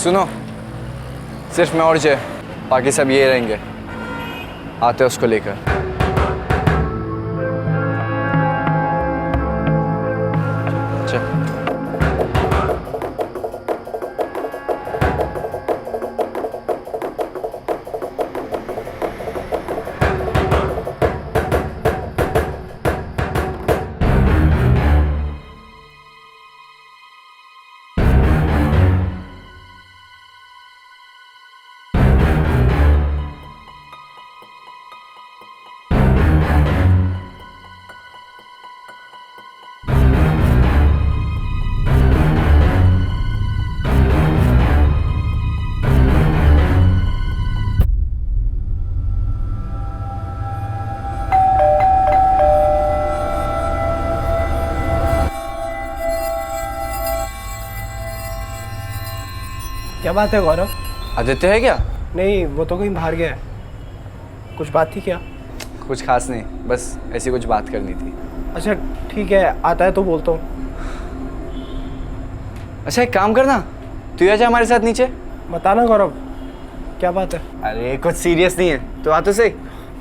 सुनो, सिर्फ मैं और जय, बाकी सब ये रहेंगे। आते हैं उसको लेकर। क्या बात है गौरव? आदित्य है क्या? नहीं, वो तो कहीं बाहर गया है। कुछ बात थी क्या? कुछ खास नहीं, बस ऐसी कुछ बात करनी थी। अच्छा ठीक है, आता है तो बोलता हूँ। अच्छा एक काम करना, तू आ जा हमारे साथ नीचे। बताना गौरव, क्या बात है? अरे कुछ सीरियस नहीं है, तो आ तो सही।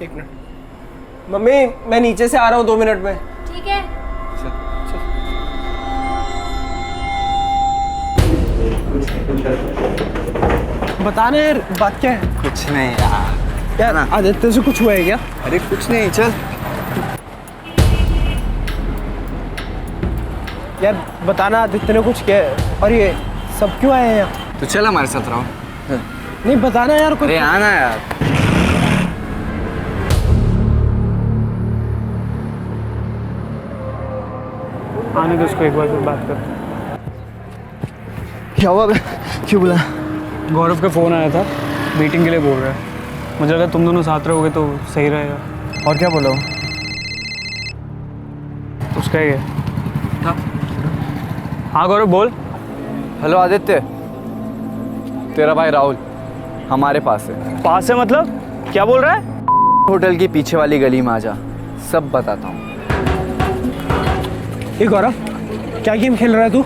एक मिनट मम्मी, मैं नीचे से आ रहा हूँ 2 मिनट में। ठीक है। बताना यार, बात क्या है? कुछ नहीं यार। यार आदित्य से कुछ हुआ है क्या? अरे कुछ नहीं, चल। यार बताना, आदित्य ने कुछ किया है? और ये सब क्यों आए हैं यहाँ? तो चल हमारे साथ रहो। नहीं बताना यार कुछ। अरे आना यार। आने दो उसको, एक बार फिर बात करते हैं। क्या हुआ? क्यों बुला? गौरव का फ़ोन आया था, मीटिंग के लिए बोल रहा है। मुझे लगा तुम दोनों साथ रहोगे तो सही रहेगा। और क्या बोला? उसका ही है। हाँ गौरव बोल। हेलो आदित्य, तेरा भाई राहुल हमारे पास है। पास है मतलब? क्या बोल रहा है? होटल की पीछे वाली गली में आ जा, सब बताता हूँ। ये गौरव, क्या गेम खेल रहा है तू?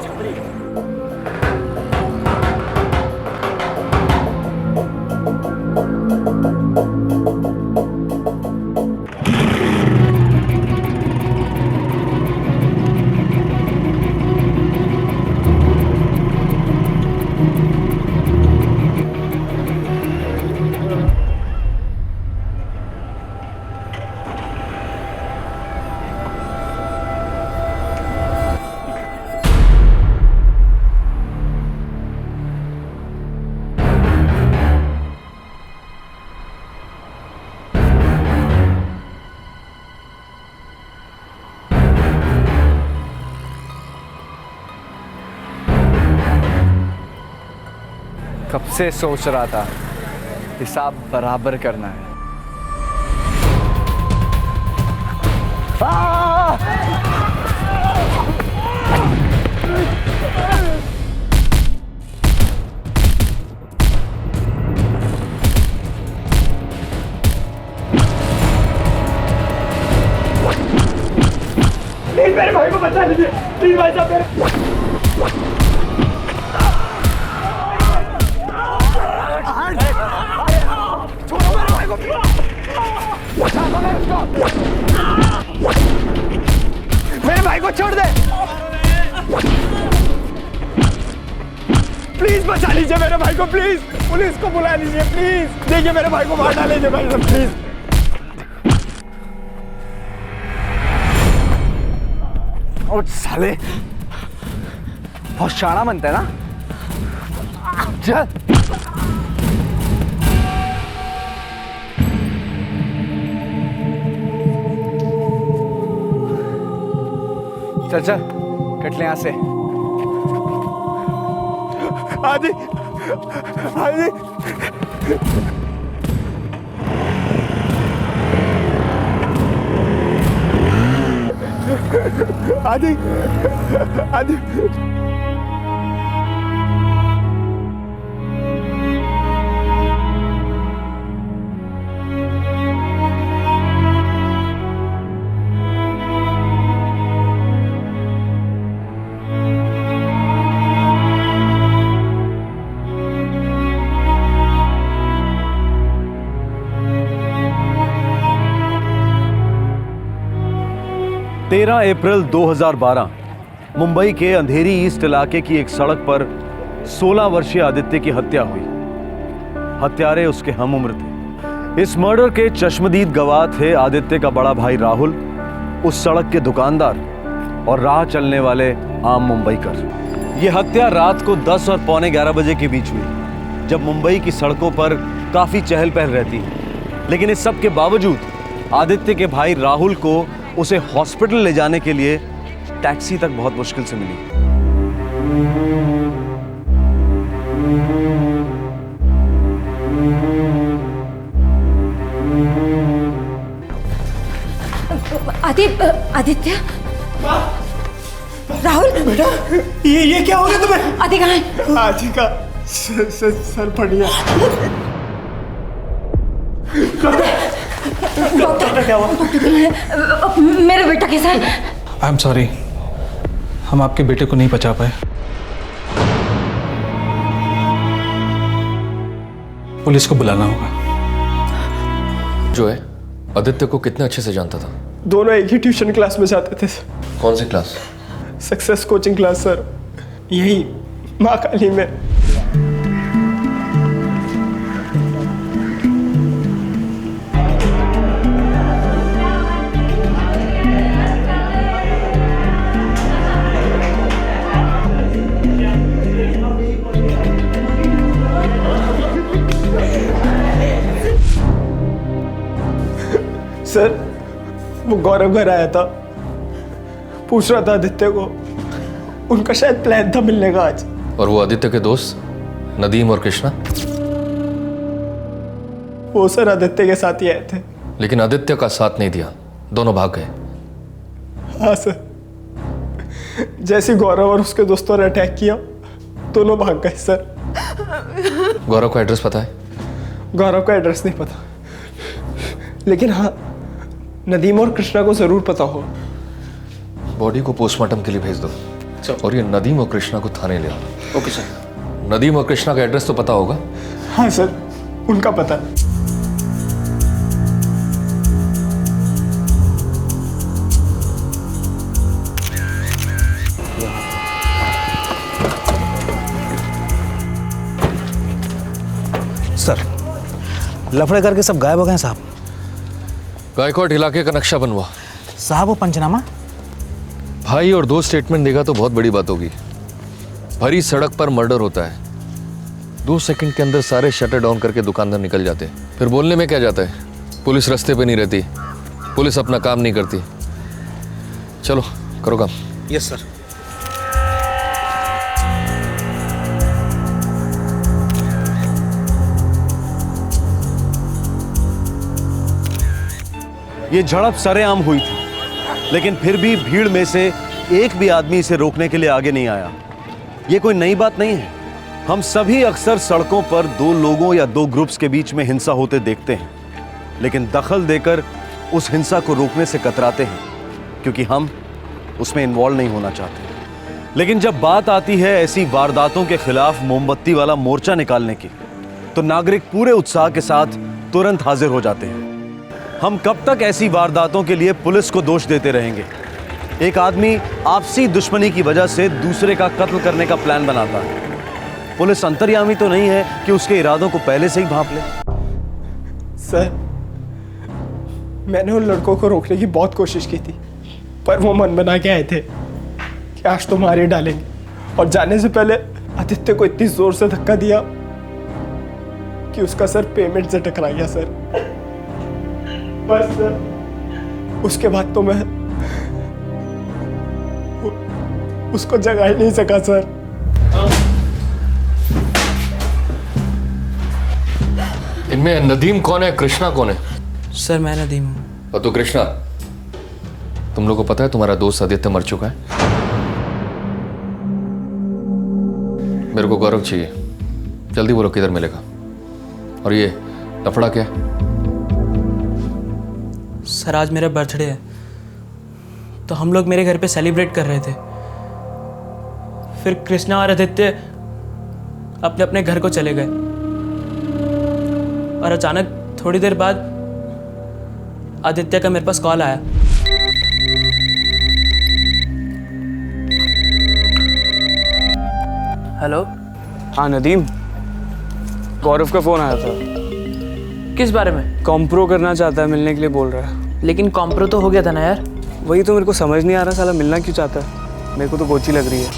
कब से सोच रहा था, हिसाब बराबर करना है। प्लीज मेरे भाई को बचा लीजिए, प्लीज भाई साहब मेरे। मेरे भाई को छोड़ दे, प्लीज बचा लीजिए मेरे भाई को, प्लीज पुलिस को बुला लीजिए, प्लीज। देखिए मेरे भाई को मार डालीजिए भाई साहब, प्लीज। और साले बहुत शाना बनता है ना। चल चल चल, कट ले यहाँ से। आदि आदि आदि आदि 13 अप्रैल 2012 मुंबई के अंधेरी ईस्ट इलाके की एक सड़क पर 16 वर्षीय आदित्य की हत्या हुई। हत्यारे उसके हम उम्र थे। इस मर्डर के चश्मदीद गवाह थे आदित्य का बड़ा भाई राहुल, उस सड़क के दुकानदार और राह चलने वाले आम मुंबईकर। यह हत्या रात को 10 और पौने 11 बजे के बीच हुई, जब मुंबई की सड़कों पर काफी चहल पहल रहती है। लेकिन इस सब के बावजूद आदित्य के भाई राहुल को उसे हॉस्पिटल ले जाने के लिए टैक्सी तक बहुत मुश्किल से मिली। आदित्य, राहुल, बेटा ये क्या हो रहा है तुम्हें? आदि कहाँ है? आदि का सर फट गया। डॉक्टर क्या हुआ? मेरा बेटा कैसा है? आई एम सॉरी, हम आपके बेटे को नहीं बचा पाए। पुलिस को बुलाना होगा। जो है आदित्य को कितने अच्छे से जानता था? दोनों एक ही ट्यूशन क्लास में जाते थे। कौन सी class? Success coaching class sir, यही माँ काली में। सर वो गौरव घर आया था, पूछ रहा था आदित्य को, उनका शायद प्लान था मिलने का आज। और वो आदित्य के दोस्त नदीम और कृष्णा? वो सर आदित्य के साथ ही आए थे। लेकिन आदित्य का साथ नहीं दिया, दोनों भाग गए। हाँ सर, जैसे गौरव और उसके दोस्तों ने अटैक किया, दोनों भाग गए सर। गौरव का एड्रेस पता है? गौरव का एड्रेस नहीं पता, लेकिन हाँ नदीम और कृष्णा को जरूर पता हो। बॉडी को पोस्टमार्टम के लिए भेज दो और ये नदीम और कृष्णा को थाने ले आओ। Okay sir. नदीम और कृष्णा का एड्रेस तो पता होगा? हाँ सर, उनका पता है। सर, लफड़े करके सब गायब हो गए हैं साहब। गायकवाड़ इलाके का नक्शा बनवा। साहब वो पंचनामा? भाई और दो स्टेटमेंट देगा तो बहुत बड़ी बात होगी। भरी सड़क पर मर्डर होता है, 2 सेकंड के अंदर सारे शटर डाउन करके दुकानदार निकल जाते हैं। फिर बोलने में क्या जाता है? पुलिस रास्ते पे नहीं रहती, पुलिस अपना काम नहीं करती। चलो करो काम। Yes sir. ये झड़प सरेआम हुई थी, लेकिन फिर भी भीड़ में से एक भी आदमी इसे रोकने के लिए आगे नहीं आया। ये कोई नई बात नहीं है। हम सभी अक्सर सड़कों पर 2 लोगों या 2 ग्रुप्स के बीच में हिंसा होते देखते हैं, लेकिन दखल देकर उस हिंसा को रोकने से कतराते हैं, क्योंकि हम उसमें इन्वॉल्व नहीं होना चाहते। लेकिन जब बात आती है ऐसी वारदातों के खिलाफ मोमबत्ती वाला मोर्चा निकालने की, तो नागरिक पूरे उत्साह के साथ तुरंत हाजिर हो जाते हैं। हम कब तक ऐसी वारदातों के लिए पुलिस को दोष देते रहेंगे? एक आदमी आपसी दुश्मनी की वजह से दूसरे का कत्ल करने का प्लान बनाता है। पुलिस अंतर्यामी तो नहीं है कि उसके इरादों को पहले से ही भांप ले। सर, मैंने उन लड़कों को रोकने की बहुत कोशिश की थी, पर वो मन बना के आए थे कि आज तो मार ही डालेंगे। और जाने से पहले आदित्य को इतनी जोर से धक्का दिया कि उसका सर पेमेंट से टकरा गया सर। बस सर, उसके बाद तो मैं उसको जगा ही नहीं सका सर। इनमें नदीम कौन है, कृष्णा कौन है? सर मैं नदीम हूँ। और तो कृष्णा, तुम लोग को पता है तुम्हारा दोस्त आदित्य मर चुका है? मेरे को गौरव चाहिए, जल्दी बोलो किधर मिलेगा। और ये लफड़ा क्या है? सर आज मेरा बर्थडे है, तो हम लोग मेरे घर पे सेलिब्रेट कर रहे थे। फिर कृष्णा और आदित्य अपने अपने घर को चले गए, और अचानक थोड़ी देर बाद आदित्य का मेरे पास कॉल आया। हेलो। हाँ नदीम, गौरव का फ़ोन आया था। किस बारे में? कॉम्प्रो करना चाहता है, मिलने के लिए बोल रहा है। लेकिन कॉम्प्रो तो हो गया था ना यार। वही तो मेरे को समझ नहीं आ रहा, साला मिलना क्यों चाहता है। मेरे को तो गोची लग रही है।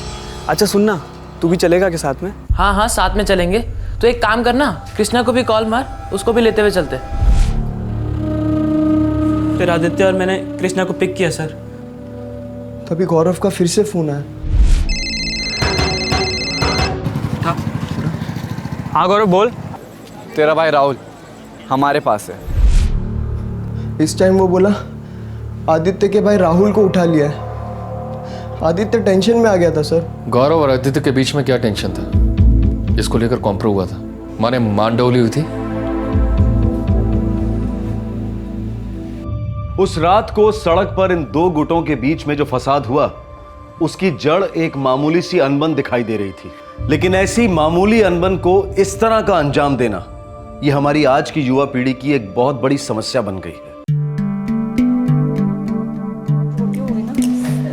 अच्छा सुनना, तू भी चलेगा के साथ में? हाँ हाँ, साथ में चलेंगे। तो एक काम करना, कृष्णा को भी कॉल मार, उसको भी लेते हुए चलते। फिर आदित्य और मैंने कृष्णा को पिक किया सर। तभी गौरव का फिर से फोन आया। हाँ गौरव बोल। तेरा भाई राहुल हमारे पास है। इस टाइम वो बोला आदित्य के भाई राहुल को उठा लिया है। आदित्य टेंशन में आ गया था सर। गौरव और आदित्य के बीच में क्या टेंशन था? इसको लेकर कॉम्प्रो हुआ था, माने मांडोली हुई थी। उस रात को सड़क पर इन दो गुटों के बीच में जो फसाद हुआ, उसकी जड़ एक मामूली सी अनबन दिखाई दे रही थी। लेकिन ऐसी मामूली अनबन को इस तरह का अंजाम देना, यह हमारी आज की युवा पीढ़ी की एक बहुत बड़ी समस्या बन गई है।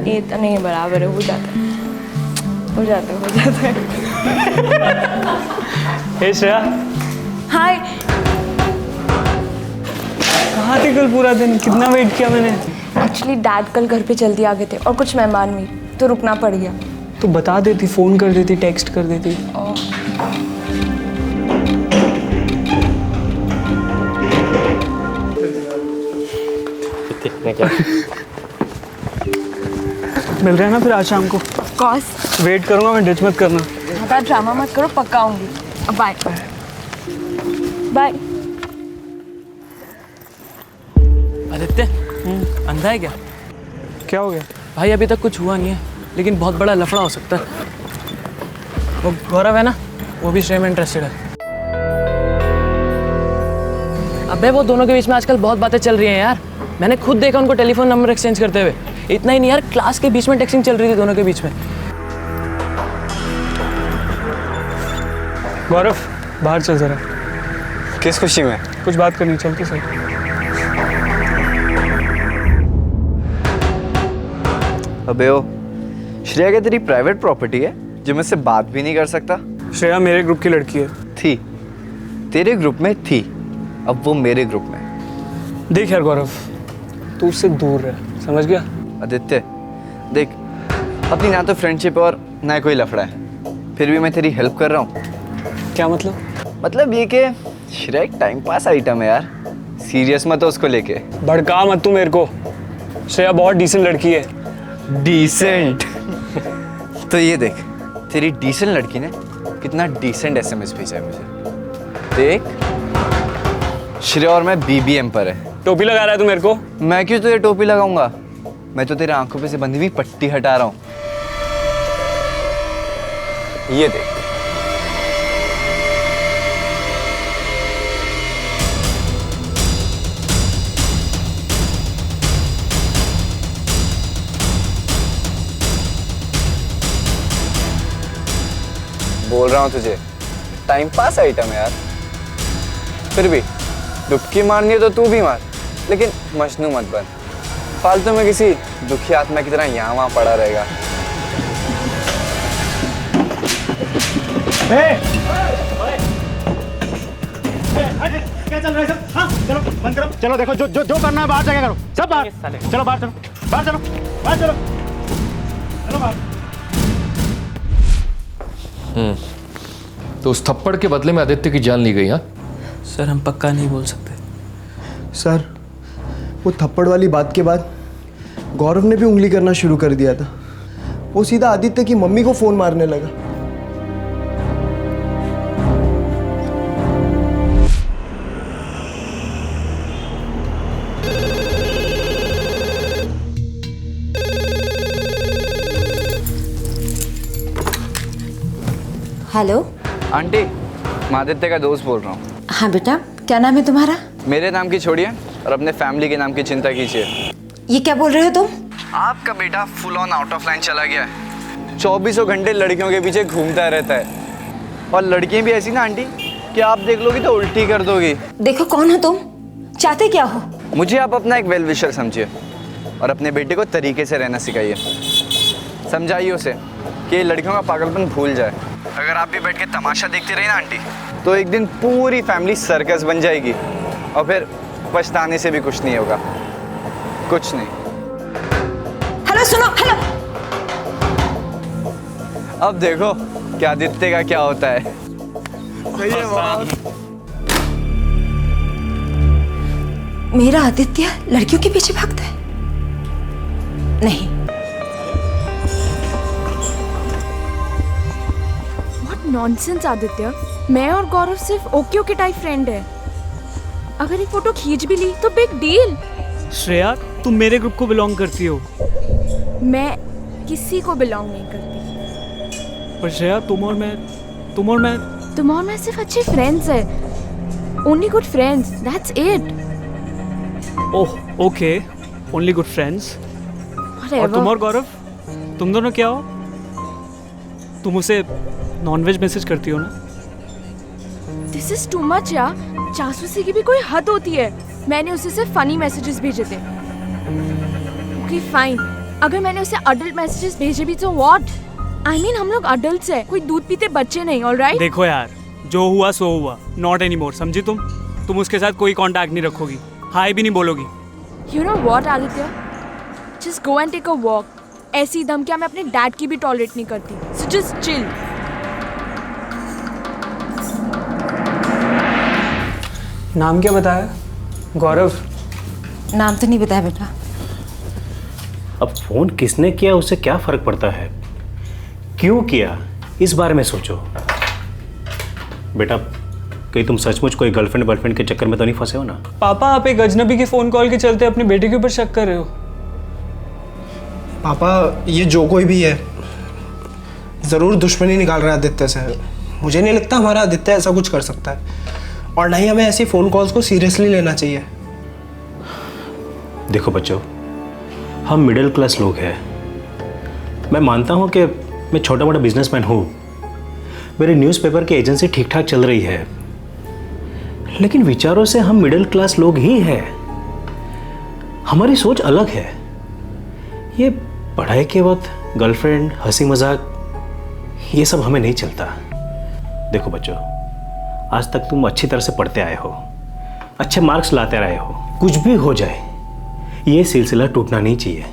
ये तो नहीं बराबर है, हो जाता है। हे श्रेया, हाय। कहाँ थी कल पूरा दिन? कितना वेट किया मैंने। एक्चुअली डैड कल घर पे जल्दी आ गए थे और कुछ मेहमान भी, तो रुकना पड़ गया। तो बता देती, फ़ोन कर देती, टेक्स्ट कर देती। मिल रहे हैं ना फिर आज शाम को? कॉस वेट करूंगा मैं, डिच मत करना। ज़्यादा ड्रामा मत करो, पक्का आऊंगी। अब बाय बाय। आदित्य, अंधा है क्या? क्या हो गया? भाई अभी तक कुछ हुआ नहीं है, लेकिन बहुत बड़ा लफड़ा हो सकता है। वो गौरव है ना, वो भी श्रेया में इंटरेस्टेड है। अबे वो दोनों के बीच में आजकल बहुत बातें चल रही हैं यार। मैंने खुद देखा उनको टेलीफोन नंबर एक्सचेंज करते हुए। इतना ही नहीं यार, क्लास के बीच में टेक्सिंग चल रही थी दोनों के बीच में। गौरव बाहर चल जरा, किस खुशी में? कुछ बात करनी, चलते सही। अबे ओ, श्रेया क्या तेरी प्राइवेट प्रॉपर्टी है जो मुझसे बात भी नहीं कर सकता? श्रेया मेरे ग्रुप की लड़की है। थी, तेरे ग्रुप में थी, अब वो मेरे ग्रुप में। देख यार गौरव, तू उससे दूर रह, समझ गया? आदित्य देख, अपनी ना तो फ्रेंडशिप और ना कोई लफड़ा है, फिर भी मैं तेरी हेल्प कर रहा हूँ। क्या मतलब? मतलब ये कि श्रेया एक टाइम पास आइटम है यार, सीरियस मत हो उसको लेके। भड़का मत तू मेरे को। श्रेया बहुत डिसेंट लड़की है। डिसेंट? तो ये देख, तेरी डिसेंट लड़की ने कितना डिसेंट एसएमएस भेजा है मुझे। देख, श्रेया और मैं BBM पर है। टोपी लगा रहा है तू मेरे को? मैं क्यों तुझे टोपी लगाऊंगा? मैं तो तेरे आंखों पे से बंधी हुई पट्टी हटा रहा हूं। ये देख। बोल रहा हूं तुझे, टाइम पास आइटम है यार। फिर भी डुबकी मारनी है तो तू भी मार, लेकिन मजनू मत बन। फालतू में किसी दुखी आत्मा की तरह यहाँ वहाँ पड़ा रहेगा। क्या चल रहा है सब? हाँ चलो बंद करो, चलो देखो जो करना है बाहर जाके करो, सब बाहर चलो, बाहर चलो, बाहर चलो, बाहर चलो, चलो बाहर। तो उस थप्पड़ के बदले में आदित्य की जान ली गई? हाँ सर, हम पक्का नहीं बोल सकते। सर, वो थप्पड़ वाली बात के बाद गौरव ने भी उंगली करना शुरू कर दिया था। वो सीधा आदित्य की मम्मी को फोन मारने लगा। हेलो। आंटी, मैं आदित्य का दोस्त बोल रहा हूँ। हाँ बेटा, क्या नाम है तुम्हारा? मेरे नाम की छोड़िए और अपने फैमिली के नाम की चिंता कीजिए। ये क्या बोल रहे हो तुम? आपका बेटा full on out of line चला गया है। 24 घंटे लड़कियों के पीछे घूमता रहता है। और लड़कियां भी ऐसी ना आंटी कि आप देख लोगी तो उल्टी कर दोगी। देखो कौन हो तुम, चाहते क्या हो? मुझे आप अपना एक वेल विशर समझिए और अपने बेटे को तरीके से रहना सिखाइए। समझाइए उसे कि लड़कियों का पागलपन भूल जाए। अगर आप भी बैठ के तमाशा देखते रहे ना आंटी, तो एक दिन पूरी फैमिली सर्कस बन जाएगी और फिर पछताने से भी कुछ नहीं होगा, कुछ नहीं। हेलो सुनो, हेलो। अब देखो कि आदित्य का क्या होता है। सही है बहुत। मेरा आदित्य लड़कियों के पीछे भागता है? नहीं। व्हाट नॉनसेंस आदित्य, मैं और गौरव सिर्फ ओके ओके टाइप फ्रेंड है। अगर एक फोटो खींच भी ली तो बिग डील। श्रेया, तुम मेरे ग्रुप को बिलोंग करती हो। मैं किसी को बिलोंग नहीं करती। पर श्रेया, तुम और मैं तुम और मैं सिर्फ अच्छे फ्रेंड्स है। Only good friends, that's it. Oh okay, only good friends. और तुम और गौरव, तुम दोनों क्या हो? तुम उसे नॉनवेज मैसेज करती हो ना? दिस इज टू मच यार। जासूसी की भी कोई हद होती है। मैंने उसे सिर्फ फनी मैसेजेस भेजे थे। ओके फाइन, अगर मैंने उसे अडल्ट मैसेजेस भेजे भी तो व्हाट? आई मीन हम लोग अडल्ट्स हैं, कोई दूध पीते बच्चे नहीं, ऑलराइट? देखो यार, जो हुआ सो हुआ, नॉट एनी मोर, समझी तुम? तुम उसके साथ कोई कांटेक्ट नहीं रखोगी, हाय भी नहीं बोलोगी। You know what Aditya, just go and take a walk. ऐसी धमकियां मैं अपने डैड की भी टॉलरेट नहीं करती, सो जस्ट चिल। नाम क्या बताया? गौरव। नाम तो नहीं बताया बेटा। अब फोन किसने किया उससे क्या फर्क पड़ता है, क्यों किया इस बारे में सोचो। बेटा, कहीं तुम सचमुच कोई गर्लफ्रेंड बॉयफ्रेंड के चक्कर में तो नहीं फंसे हो ना? पापा, आप एक अजनबी के फोन कॉल के चलते अपने बेटे के ऊपर शक कर रहे हो। पापा, ये जो कोई भी है ज़रूर दुश्मनी निकाल रहा है आदित्य से। मुझे नहीं लगता हमारा आदित्य ऐसा कुछ कर सकता है, और ना ही हमें ऐसी फ़ोन कॉल्स को सीरियसली लेना चाहिए। देखो बच्चों, हम मिडिल क्लास लोग हैं। मैं मानता हूँ कि मैं छोटा मोटा बिजनेसमैन हूँ, मेरी न्यूज़पेपर की एजेंसी ठीक ठाक चल रही है, लेकिन विचारों से हम मिडिल क्लास लोग ही हैं। हमारी सोच अलग है। ये पढ़ाई के वक्त गर्लफ्रेंड, हंसी मजाक, ये सब हमें नहीं चलता। देखो बच्चों, आज तक तुम अच्छी तरह से पढ़ते आए हो, अच्छे मार्क्स लाते रहे हो। कुछ भी हो जाए, ये सिलसिला टूटना नहीं चाहिए,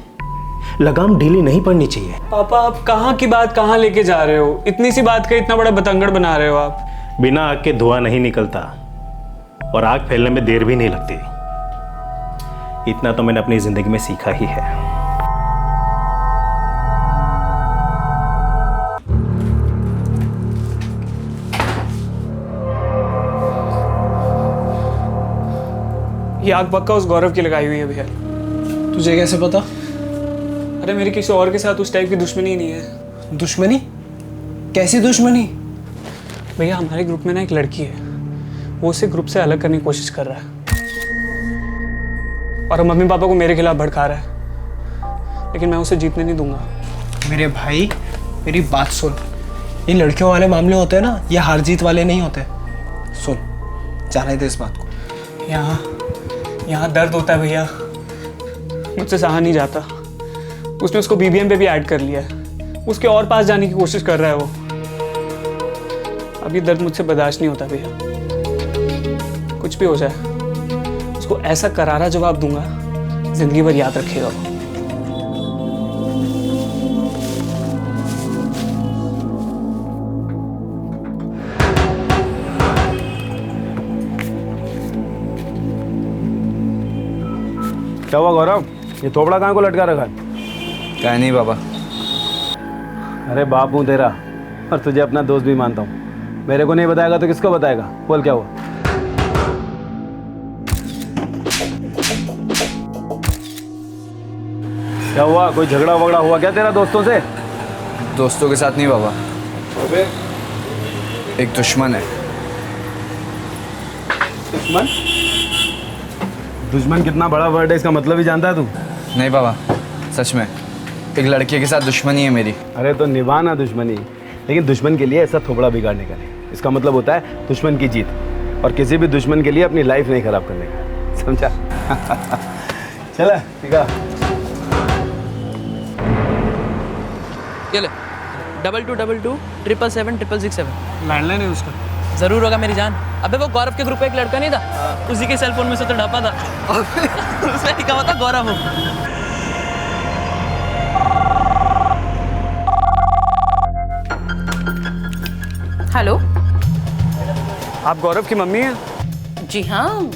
लगाम ढीली नहीं पड़नी चाहिए। पापा, आप कहाँ की बात कहाँ लेके जा रहे हो? इतनी सी बात का इतना बड़ा बतंगड़ बना रहे हो आप। बिना आग के धुआं नहीं निकलता, और आग फैलने में देर भी नहीं लगती। इतना तो मैंने अपनी जिंदगी में सीखा ही है। ये आग पक्का उस गौरव की लगाई हुई है भैया। तुझे कैसे पता? अरे मेरी किसी और के साथ उस टाइप की दुश्मनी नहीं है। दुश्मनी? कैसी दुश्मनी? भैया, हमारे ग्रुप में ना एक लड़की है, वो उसे ग्रुप से अलग करने की कोशिश कर रहा है, और मम्मी पापा को मेरे खिलाफ भड़का रहा है, लेकिन मैं उसे जीतने नहीं दूंगा। मेरे भाई, मेरी बात सुन। ये लड़कियों वाले मामले होते हैं ना, ये हार जीत वाले नहीं होते। सुन, जाने दे इस बात को। यहाँ दर्द होता है भैया, मुझसे सहा नहीं जाता। उसने उसको BBM पे भी ऐड कर लिया है, उसके और पास जाने की कोशिश कर रहा है वो। अब ये दर्द मुझसे बर्दाश्त नहीं होता भैया। कुछ भी हो जाए, उसको ऐसा करारा जवाब दूंगा, जिंदगी भर याद रखेगा वो। क्या हुआ गौरव, ये थोपड़ा कहाँ को लटका रखा है? क्या नहीं बाबा। अरे बाप हूँ तेरा, और तुझे अपना दोस्त भी मानता हूँ। मेरे को नहीं बताएगा तो किसको बताएगा? बोल क्या हुआ? क्या हुआ, कोई झगड़ा वगड़ा हुआ क्या तेरा दोस्तों से? दोस्तों के साथ नहीं बाबा, एक दुश्मन है। दुश्मन? दुश्मन कितना बड़ा वर्ड है, इसका मतलब ही जानता है तू? नहीं बाबा, सच में एक लड़के के साथ दुश्मनी है मेरी। अरे तो निभाना दुश्मनी, लेकिन दुश्मन के लिए ऐसा थोपड़ा बिगाड़ने का नहीं। इसका मतलब होता है दुश्मन की जीत, और किसी भी दुश्मन के लिए अपनी लाइफ नहीं खराब करने का, समझा? चला ठीक है। ये ले, 2222 लैंडलाइन है उसका। जरूर होगा मेरी जान। अबे वो गौरव के ग्रुप में एक लड़का नहीं था, उसी के सेलफोन में से तो ढापा था। उसने लिखा हुआ था गौरव हूँ। हेलो, आप गौरव की मम्मी हैं? जी हाँ,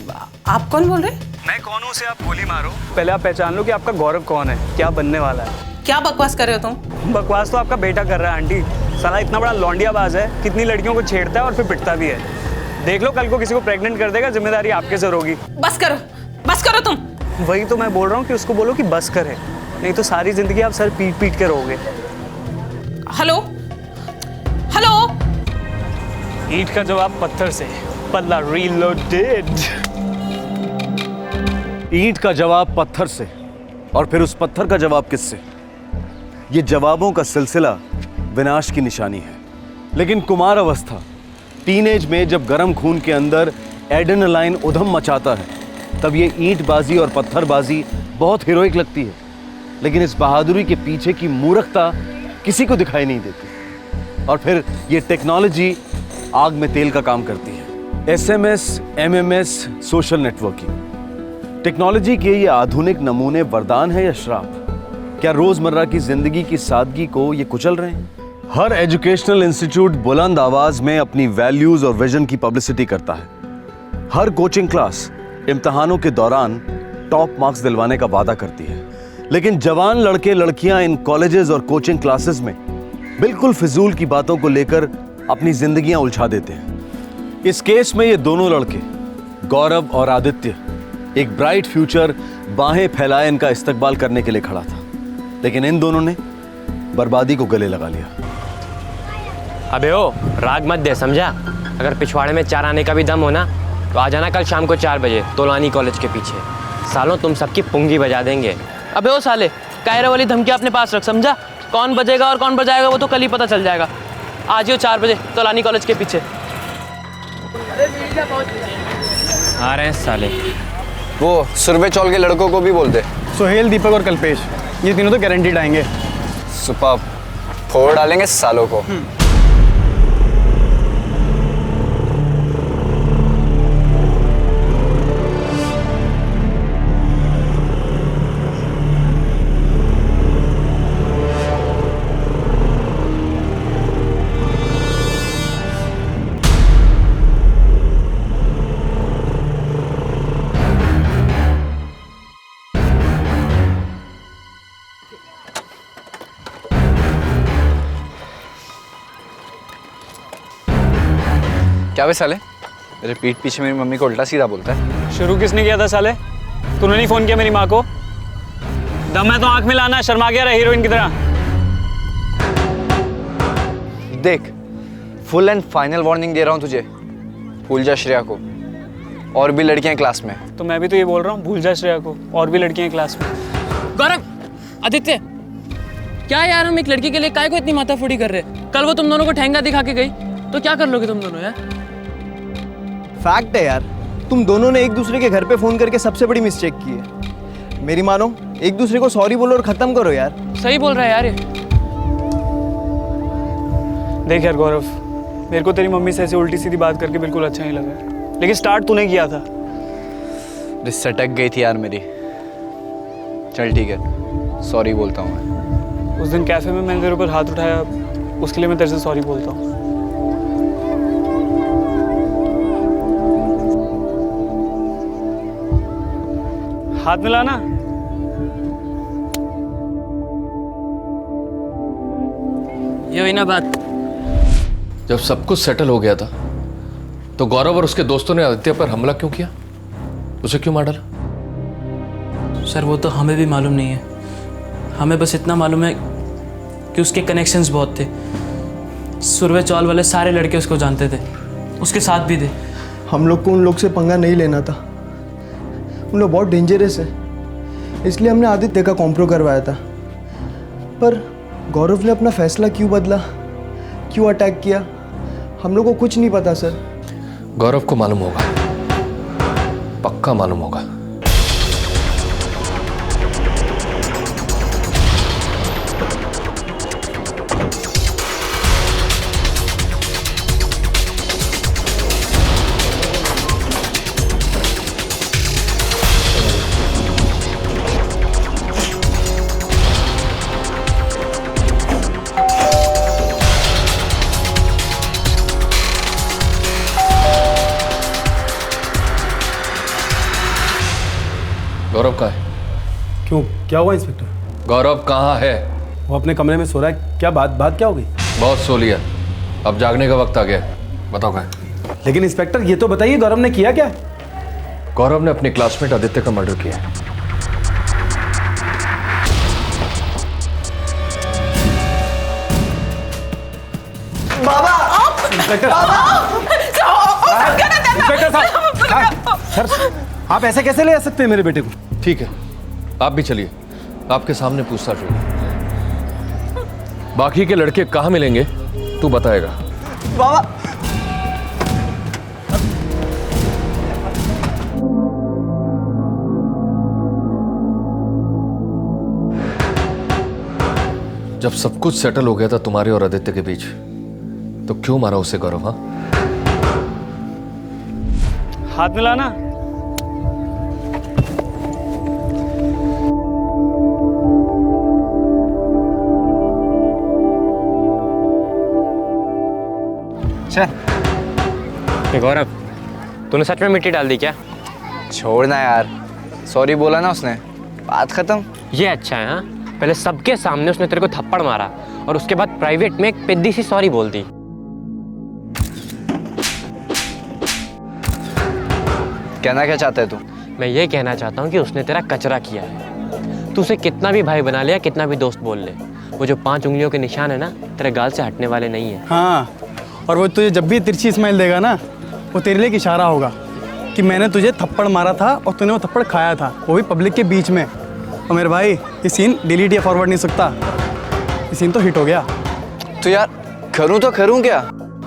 आप कौन बोल रहे हैं? मैं कौन हूँ उसे आप गोली मारो। पहले आप पहचान लो कि आपका गौरव कौन है, क्या बनने वाला है। क्या बकवास कर रहे हो तुम? बकवास तो आपका बेटा कर रहा है आंटी। साला इतना बड़ा लौंडियाबाज है, कितनी लड़कियों को छेड़ता है और फिर पिटता भी है। देख लो कल को किसी को प्रेग्नेंट कर देगा, जिम्मेदारी आपके सर होगी। बस करो तुम। वही तो मैं बोल रहा हूँ कि उसको बोलो कि बस करे, नहीं तो सारी जिंदगी आप सर पीट पीट के रहोगे। हेलो हेलो, ईंट का जवाब पत्थर से, पल्ला रीलोडेड। ईंट का जवाब पत्थर से, और फिर उस पत्थर का जवाब किससे? ये जवाबों का सिलसिला विनाश की निशानी है। लेकिन कुमार अवस्था, टीनेज में जब गर्म खून के अंदर एड्रेनालाइन उधम मचाता है, तब ये ईंटबाजी और पत्थरबाजी बहुत हीरोइक लगती है। लेकिन इस बहादुरी के पीछे की मूर्खता किसी को दिखाई नहीं देती। और फिर ये टेक्नोलॉजी आग में तेल का काम करती है। SMS, MMS, social networking. Technology के ये आधुनिक नमूने वरदान है या श्राप? क्या रोजमर्रा की जिंदगी की सादगी को ये कुचल रहे हैं? हर एजुकेशनल इंस्टीट्यूट बुलंद आवाज में अपनी वैल्यूज और विजन की पब्लिसिटी करता है। हर कोचिंग क्लास इम्तिहानों के दौरान टॉप मार्क्स दिलवाने का वादा करती है। लेकिन जवान लड़के लड़कियां इन कॉलेजेस और कोचिंग क्लासेस में बिल्कुल फिजूल की बातों को लेकर अपनी जिंदगियां उलझा देते हैं। इस केस में ये दोनों लड़के, गौरव और आदित्य, एक ब्राइट फ्यूचर बाहें फैलाए इनका इस्तकबाल करने के लिए खड़ा था। लेकिन इन दोनों ने बर्बादी को गले लगा लिया। अबे ओ, राग मत दे, समझा? अगर पिछवाड़े में 4 आने का भी दम हो ना, तो आ जाना कल शाम को 4 बजे तोलानी कॉलेज के पीछे। सालों तुम सबकी पुंगी बजा देंगे। अबे ओ साले, कायरे वाली धमकी अपने पास रख, समझा? कौन बजेगा और कौन बजाएगा वो तो कल ही पता चल जाएगा। आज ही 4 बजे तोलानी कॉलेज के पीछे। आ रहे हैं साले। वो सुरभि चौल के लड़कों को भी बोल दे। सोहेल, दीपक और कल्पेश, ये तीनों तो गारंटीड आएंगे। सुपर, फोड़ डालेंगे सालों को। क्या वे साले, मेरे पीठ पीछे मेरी मम्मी को उल्टा सीधा बोलता है। शुरू किसने किया था साले? तूने नहीं फोन किया मेरी माँ को? दम है तो आंख में लाना, शर्मा गया रहा हीरोइन की तरह। देख, फुल एंड फाइनल वार्निंग दे रहा हूँ तुझे, भूल जा श्रेया को। और भी लड़कियां क्लास में। तो मैं भी तो ये बोल रहा हूँ, भूल जा श्रेया को, और भी लड़कियां क्लास में। गौरव, आदित्य, क्या यार हम एक लड़की के लिए काय को इतनी माथाफोड़ी कर रहे हैं? कल वो तुम दोनों को ठेंगा दिखा के गई तो क्या कर लोगे तुम दोनों यार? फैक्ट है यार, तुम दोनों ने एक दूसरे के घर पे फोन करके सबसे बड़ी मिस्टेक की है। मेरी मानो, एक दूसरे को सॉरी बोलो और खत्म करो यार। सही बोल रहा है यार ये। देख यार गौरव, मेरे को तेरी मम्मी से ऐसे उल्टी सीधी बात करके बिल्कुल अच्छा नहीं लगा, लेकिन स्टार्ट तूने किया था। सटक गई थी यार मेरी। चल ठीक है, सॉरी बोलता हूँ मैं। उस दिन कैफे में मैंने तेरे ऊपर हाथ उठाया, उसके लिए मैं तेरे से सॉरी बोलता हूँ। हाथ मिलाना। ये हुई ना बात। जब सब कुछ सेटल हो गया था तो गौरव और उसके दोस्तों ने आदित्य पर हमला क्यों किया? उसे क्यों मार डाला? सर वो तो हमें भी मालूम नहीं है। हमें बस इतना मालूम है कि उसके कनेक्शंस बहुत थे। सुरवे चौल वाले सारे लड़के उसको जानते थे, उसके साथ भी थे। हम लोग को उन लोग से पंगा नहीं लेना था, उन लोग बहुत डेंजरस है, इसलिए हमने आदित्य का कॉम्प्रो करवाया था। पर गौरव ने अपना फैसला क्यों बदला, क्यों अटैक किया, हम लोग को कुछ नहीं पता सर। गौरव को मालूम होगा, पक्का मालूम होगा। गौरव कहाँ है? क्यों, क्या हुआ इंस्पेक्टर? गौरव कहाँ है? वो अपने कमरे में सो रहा है। क्या बात क्या हो गई? बहुत सो लिया, अब जागने का वक्त आ गया। बताओ कहाँ है? लेकिन इंस्पेक्टर ये तो बताइए, गौरव ने किया क्या? गौरव ने अपने क्लासमेट आदित्य का मर्डर किया है। बाबा इंस्पेक्टर साहब, सर आप ऐसे कैसे ले आ सकते हैं मेरे बेटे को? ठीक है, आप भी चलिए, आपके सामने पूछताछ होगी। बाकी के लड़के कहाँ मिलेंगे तू बताएगा। बाबा जब सब कुछ सेटल हो गया था तुम्हारे और आदित्य के बीच, तो क्यों मारा उसे गौरव? हाँ, हाथ मिलाना। चल गौरव, तूने सच में मिट्टी डाल दी क्या? छोड़ना यार, सॉरी बोला ना उसने, बात खत्म। ये अच्छा है। हाँ, पहले सबके सामने उसने तेरे को थप्पड़ मारा और उसके बाद प्राइवेट में एक पिद्दी सी सॉरी बोल दी। कहना क्या चाहता है तू? मैं ये कहना चाहता हूँ कि उसने तेरा कचरा किया है। तू उसे कितना भी भाई बना ले या कितना भी दोस्त बोल ले, वो जो 5 उंगलियों के निशान है ना, तेरे गाल से हटने वाले नहीं है। हाँ, और वो तुझे जब भी तिरछी स्माइल देगा ना, वो तेरे लिए एक इशारा होगा कि मैंने तुझे थप्पड़ मारा था और तूने वो थप्पड़ खाया था, वो भी पब्लिक के बीच में। और मेरे भाई, ये सीन डिलीट या फॉरवर्ड नहीं सकता, ये सीन तो हिट हो गया। तो यार करूँ तो करूँ क्या?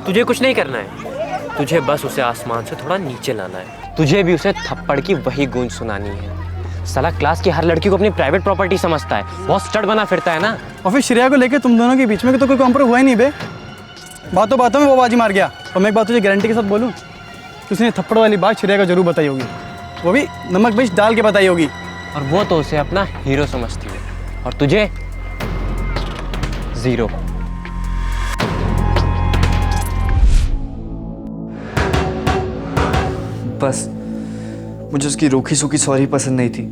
तुझे कुछ नहीं करना है, तुझे बस उसे आसमान से थोड़ा नीचे लाना है। तुझे भी उसे थप्पड़ की वही गूंज सुनानी है। साला क्लास की हर लड़की को अपनी प्राइवेट प्रॉपर्टी समझता है, बहुत स्टड बना फिरता है ना। और फिर श्रेया को लेके तुम दोनों के बीच में तो कोई कॉम्प्रो हुआ ही नहीं बे। बातों बातों में वो बाजी मार गया। और मैं एक बात तुझे गारंटी के साथ बोलूँ, उसने थप्पड़ वाली बात श्रेया को जरूर बताई होगी, वो भी नमक मिर्च डाल के बताई होगी। और वो तो उसे अपना हीरो समझती है, और तुझे जीरो। बस मुझे उसकी रूखी सूखी सॉरी पसंद नहीं थी,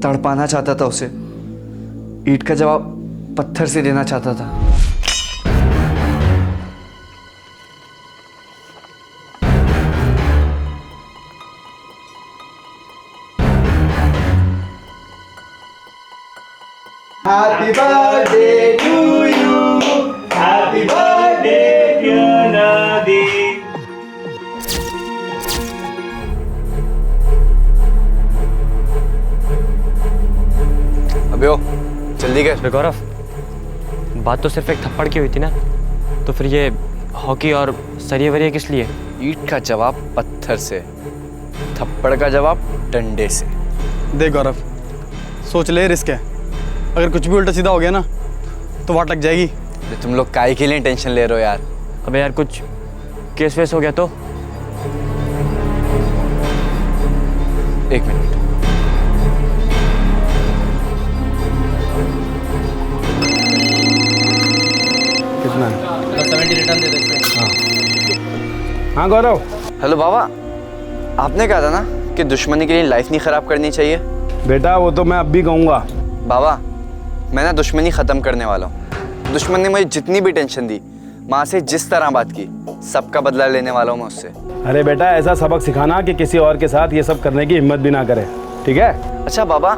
तड़पाना चाहता था उसे, ईंट का जवाब पत्थर से देना चाहता था। Happy birthday to you. Happy birthday dear Nadi. अबे ओ, जल्दी कर। गौरव, बात तो सिर्फ एक थप्पड़ की हुई थी ना, तो फिर ये हॉकी और सरिये वरिये किस लिए? ईंट का जवाब पत्थर से, थप्पड़ का जवाब डंडे से। देख गौरव, सोच ले, रिस्क है, अगर कुछ भी उल्टा सीधा हो गया ना तो वाट लग जाएगी। तुम लोग काहे के लिए टेंशन ले रहे हो यार? अबे यार, कुछ केस वेस हो गया तो? एक मिनट। कितना है? 70 रिटर्न दे दे। हाँ गौरव। हेलो बाबा, आपने कहा था ना कि दुश्मनी के लिए लाइफ नहीं खराब करनी चाहिए। बेटा वो तो मैं अब भी कहूँगा। बाबा, मैं ना दुश्मनी ख़त्म करने वाला हूँ। दुश्मन ने मुझे जितनी भी टेंशन दी, माँ से जिस तरह बात की, सबका बदला लेने वाला हूँ मैं उससे। अरे बेटा, ऐसा सबक सिखाना कि किसी और के साथ ये सब करने की हिम्मत भी ना करे, ठीक है? अच्छा बाबा,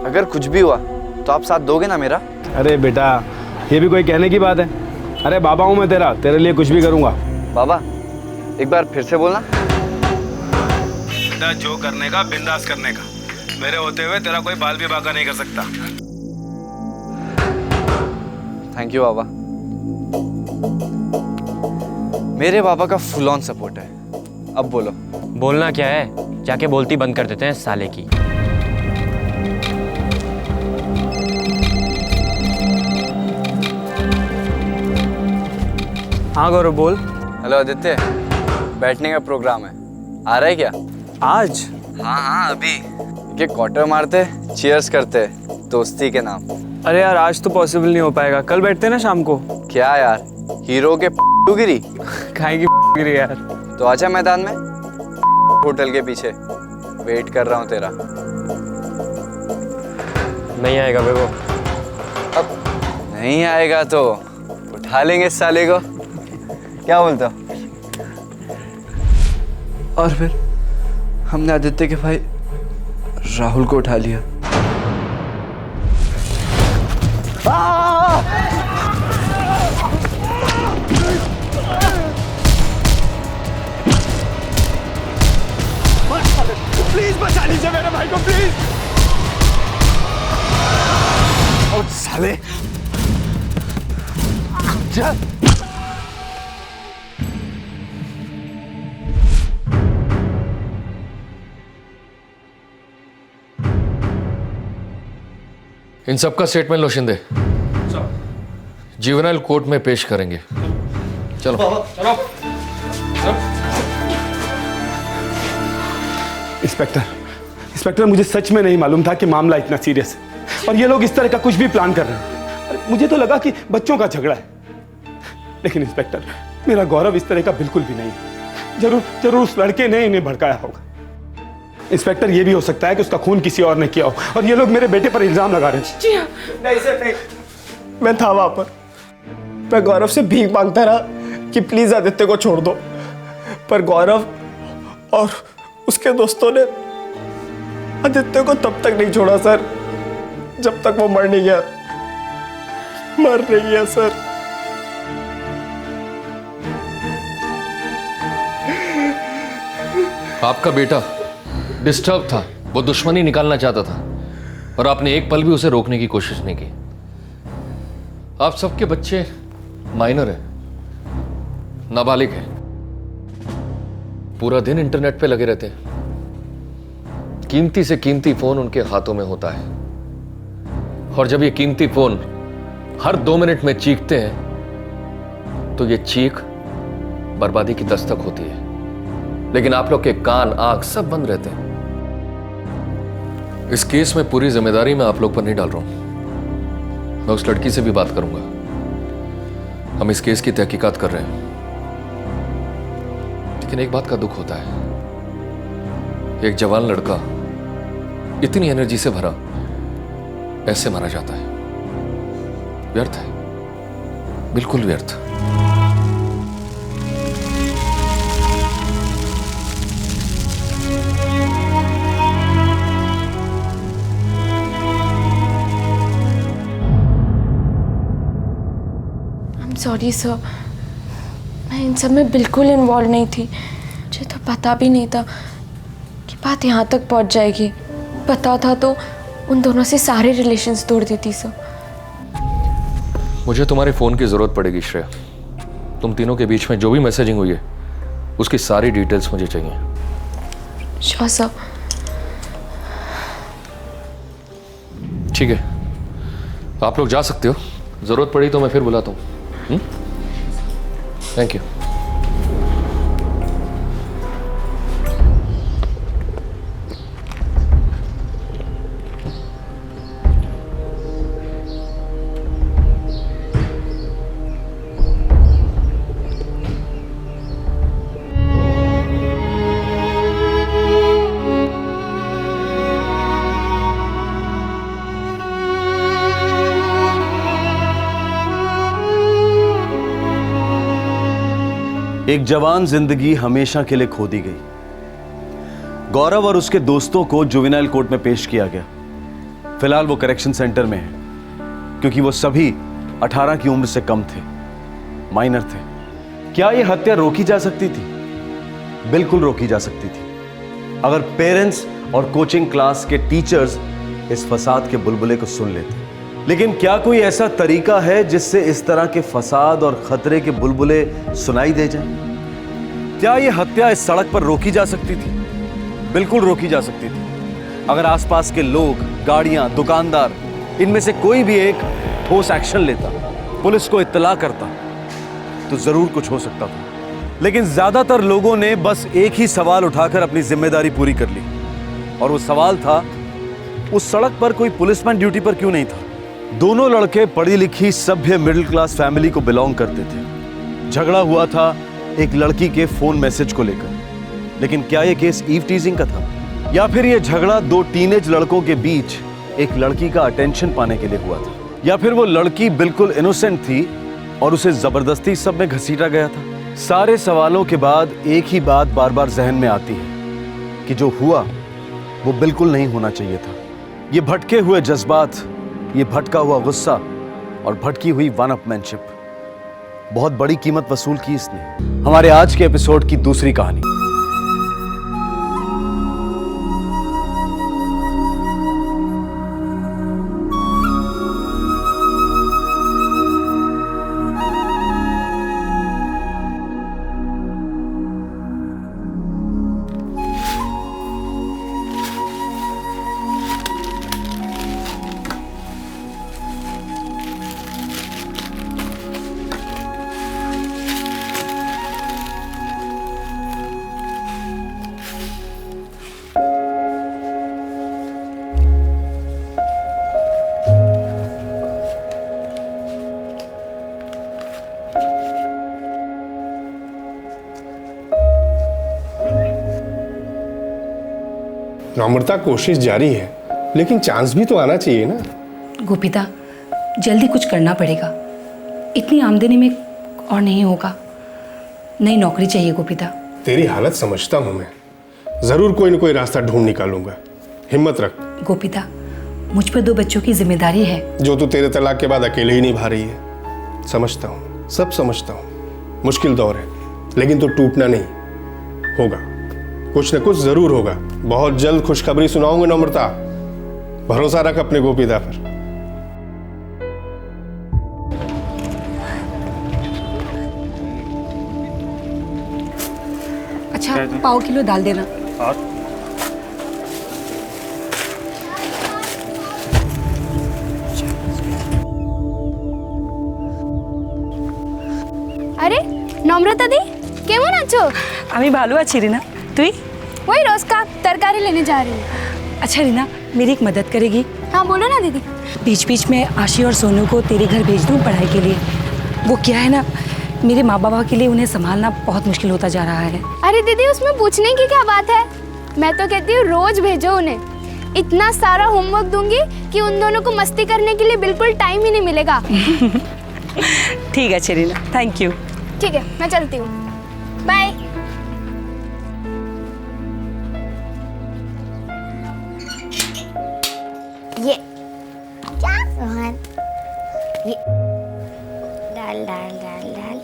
अगर कुछ भी हुआ तो आप साथ दोगे ना मेरा? अरे बेटा, ये भी कोई कहने की बात है? अरे बाबा हूँ मैं तेरा, तेरे लिए कुछ भी करूँगा। बाबा एक बार फिर से बोलना। बेटा, जो करने का बिंदास करने का, मेरे होते हुए तेरा कोई बाल भी बाका नहीं कर सकता। थैंक यू बाबा, मेरे बाबा का फुल ऑन सपोर्ट है। अब बोलो। बोलना क्या है, जाके बोलती बंद कर देते हैं साले की। हाँ गौरव बोल। हेलो आदित्य, बैठने का प्रोग्राम है, आ रहा है क्या? आज? हाँ अभी के क्वार्टर मारते, चीयर्स करते दोस्ती के नाम। अरे यार, आज तो पॉसिबल नहीं हो पाएगा, कल बैठते हैं ना शाम को। क्या यार, हीरो के गिरी खाएगी गिरी यार। तो आजा मैदान में, होटल के पीछे वेट कर रहा हूँ तेरा। नहीं आएगा बेबो। अब नहीं आएगा तो उठा लेंगे इस साले को, क्या बोलता? और फिर हमने आदित्य के भाई राहुल को उठा लिया। प्लीज बचा लीजिए मेरे भाई को, प्लीज। और साले चल। इन सबका स्टेटमेंट लो शिंदे, जुवेनाइल कोर्ट में पेश करेंगे। चलो चलो। इंस्पेक्टर, मुझे सच में नहीं मालूम था कि मामला इतना सीरियस है और ये लोग इस तरह का कुछ भी प्लान कर रहे हैं। मुझे तो लगा कि बच्चों का झगड़ा है, लेकिन इंस्पेक्टर, मेरा गौरव इस तरह का बिल्कुल भी नहीं है। जरूर उस लड़के ने इन्हें भड़काया होगा। इंस्पेक्टर, ये भी हो सकता है कि उसका खून किसी और ने किया हो और ये लोग मेरे बेटे पर इल्जाम लगा रहे हैं। जी हाँ। नहीं सर, नहीं। मैं था वहां पर, मैं गौरव से भीख मांगता रहा कि प्लीज आदित्य को छोड़ दो, पर गौरव और उसके दोस्तों ने आदित्य को तब तक नहीं छोड़ा सर, जब तक वो मर नहीं गया। मर नहीं गया सर। आपका बेटा डिस्टर्ब था, वो दुश्मनी निकालना चाहता था और आपने एक पल भी उसे रोकने की कोशिश नहीं की। आप सबके बच्चे माइनर हैं, नाबालिग हैं, पूरा दिन इंटरनेट पे लगे रहते हैं, कीमती से कीमती फोन उनके हाथों में होता है और जब ये कीमती फोन हर 2 मिनट में चीखते हैं तो ये चीख बर्बादी की दस्तक होती है। लेकिन आप लोग के कान, आंख सब बंद रहते हैं। इस केस में पूरी जिम्मेदारी मैं आप लोग पर नहीं डाल रहा हूं, मैं उस लड़की से भी बात करूंगा। हम इस केस की तहकीकात कर रहे हैं, लेकिन एक बात का दुख होता है, एक जवान लड़का इतनी एनर्जी से भरा ऐसे मारा जाता है। व्यर्थ है, बिल्कुल व्यर्थ। सॉरी सर, मैं इन सब में बिल्कुल इन्वॉल्व नहीं थी। मुझे तो पता भी नहीं था कि बात यहाँ तक पहुँच जाएगी। पता था तो उन दोनों से सारे रिलेशंस तोड़ देती सर। मुझे तुम्हारे फोन की जरूरत पड़ेगी श्रेया। तुम तीनों के बीच में जो भी मैसेजिंग हुई है उसकी सारी डिटेल्स मुझे चाहिए। Sure sir. ठीक है, आप लोग जा सकते हो, जरूरत पड़ी तो मैं फिर बुलाता हूँ। Thank you. एक जवान जिंदगी हमेशा के लिए खो दी गई। गौरव और उसके दोस्तों को जुवेनाइल कोर्ट में पेश किया गया। फिलहाल वो करेक्शन सेंटर में है क्योंकि वो सभी 18 की उम्र से कम थे, माइनर थे। क्या यह हत्या रोकी जा सकती थी? बिल्कुल रोकी जा सकती थी अगर पेरेंट्स और कोचिंग क्लास के टीचर्स इस फसाद के बुलबुले को सुन लेते। लेकिन क्या कोई ऐसा तरीका है जिससे इस तरह के फसाद और खतरे के बुलबुले सुनाई दे जाएं? क्या यह हत्या इस सड़क पर रोकी जा सकती थी? बिल्कुल रोकी जा सकती थी अगर आसपास के लोग, गाड़ियां, दुकानदार, इनमें से कोई भी एक ठोस एक्शन लेता, पुलिस को इत्तला करता, तो जरूर कुछ हो सकता था। लेकिन ज्यादातर लोगों ने बस एक ही सवाल उठाकर अपनी जिम्मेदारी पूरी कर ली, और वो सवाल था, उस सड़क पर कोई पुलिसमैन ड्यूटी पर क्यों नहीं था? दोनों लड़के पढ़ी लिखी सभ्य मिडिल क्लास फैमिली को बिलोंग करते थे। झगड़ा हुआ था एक लड़की के फोन मैसेज को लेकर। लेकिन क्या यह केस ईव टीजिंग का था, या फिर यह झगड़ा दो टीनेज लड़कों के बीच एक लड़की का अटेंशन पाने के लिए हुआ था, या फिर वो लड़की बिल्कुल इनोसेंट थी और उसे जबरदस्ती सब में घसीटा गया था। सारे सवालों के बाद एक ही बात बार बार जहन में आती है कि जो हुआ वो बिल्कुल नहीं होना चाहिए था। ये भटके हुए जज्बात, ये भटका हुआ गुस्सा और भटकी हुई वन-अपमैनशिप, बहुत बड़ी कीमत वसूल की इसने। हमारे आज के एपिसोड की दूसरी कहानी। अमृता, कोशिश जारी है, लेकिन चांस भी तो आना चाहिए ना। गोपिता, जल्दी कुछ करना पड़ेगा, इतनी आमदनी में और नहीं होगा। नई नौकरी चाहिए गोपिता। तेरी हालत समझता हूँ मैं, जरूर कोई न कोई रास्ता ढूंढ निकालूंगा। हिम्मत रख गोपिता, मुझ पर 2 बच्चों की जिम्मेदारी है जो तू तेरे तलाक के बाद अकेले ही निभा रही है। समझता हूँ, सब समझता हूँ। मुश्किल दौर है, लेकिन तू टूटना नहीं। होगा, कुछ न कुछ जरूर होगा। बहुत जल्द खुशखबरी सुनाऊंगा नम्रता, भरोसा रख अपने गोपिता पर। अच्छा, पाव किलो डाल देना। আরে নম্রতা দি, কেমন আছো? আমি ভালো আছি রিনা, তুই? वही रोज का तरकारी लेने जा रही हूँ। अच्छा रीना, मेरी एक मदद करेगी? हाँ बोलो ना दीदी। बीच बीच में आशी और सोनू को तेरे घर भेज दूँ पढ़ाई के लिए। वो क्या है ना, मेरे माँ बाबा के लिए उन्हें संभालना बहुत मुश्किल होता जा रहा है। अरे दीदी, उसमें पूछने की क्या बात है? मैं तो कहती हूँ रोज भेजो उन्हें। इतना सारा होमवर्क दूंगी कि उन दोनों को मस्ती करने के लिए बिल्कुल टाइम ही नहीं मिलेगा। ठीक है रीना, थैंक यू। ठीक है, मैं चलती हूँ, बाय। ये क्या रोहन, ये डाल डाल डाल डाल।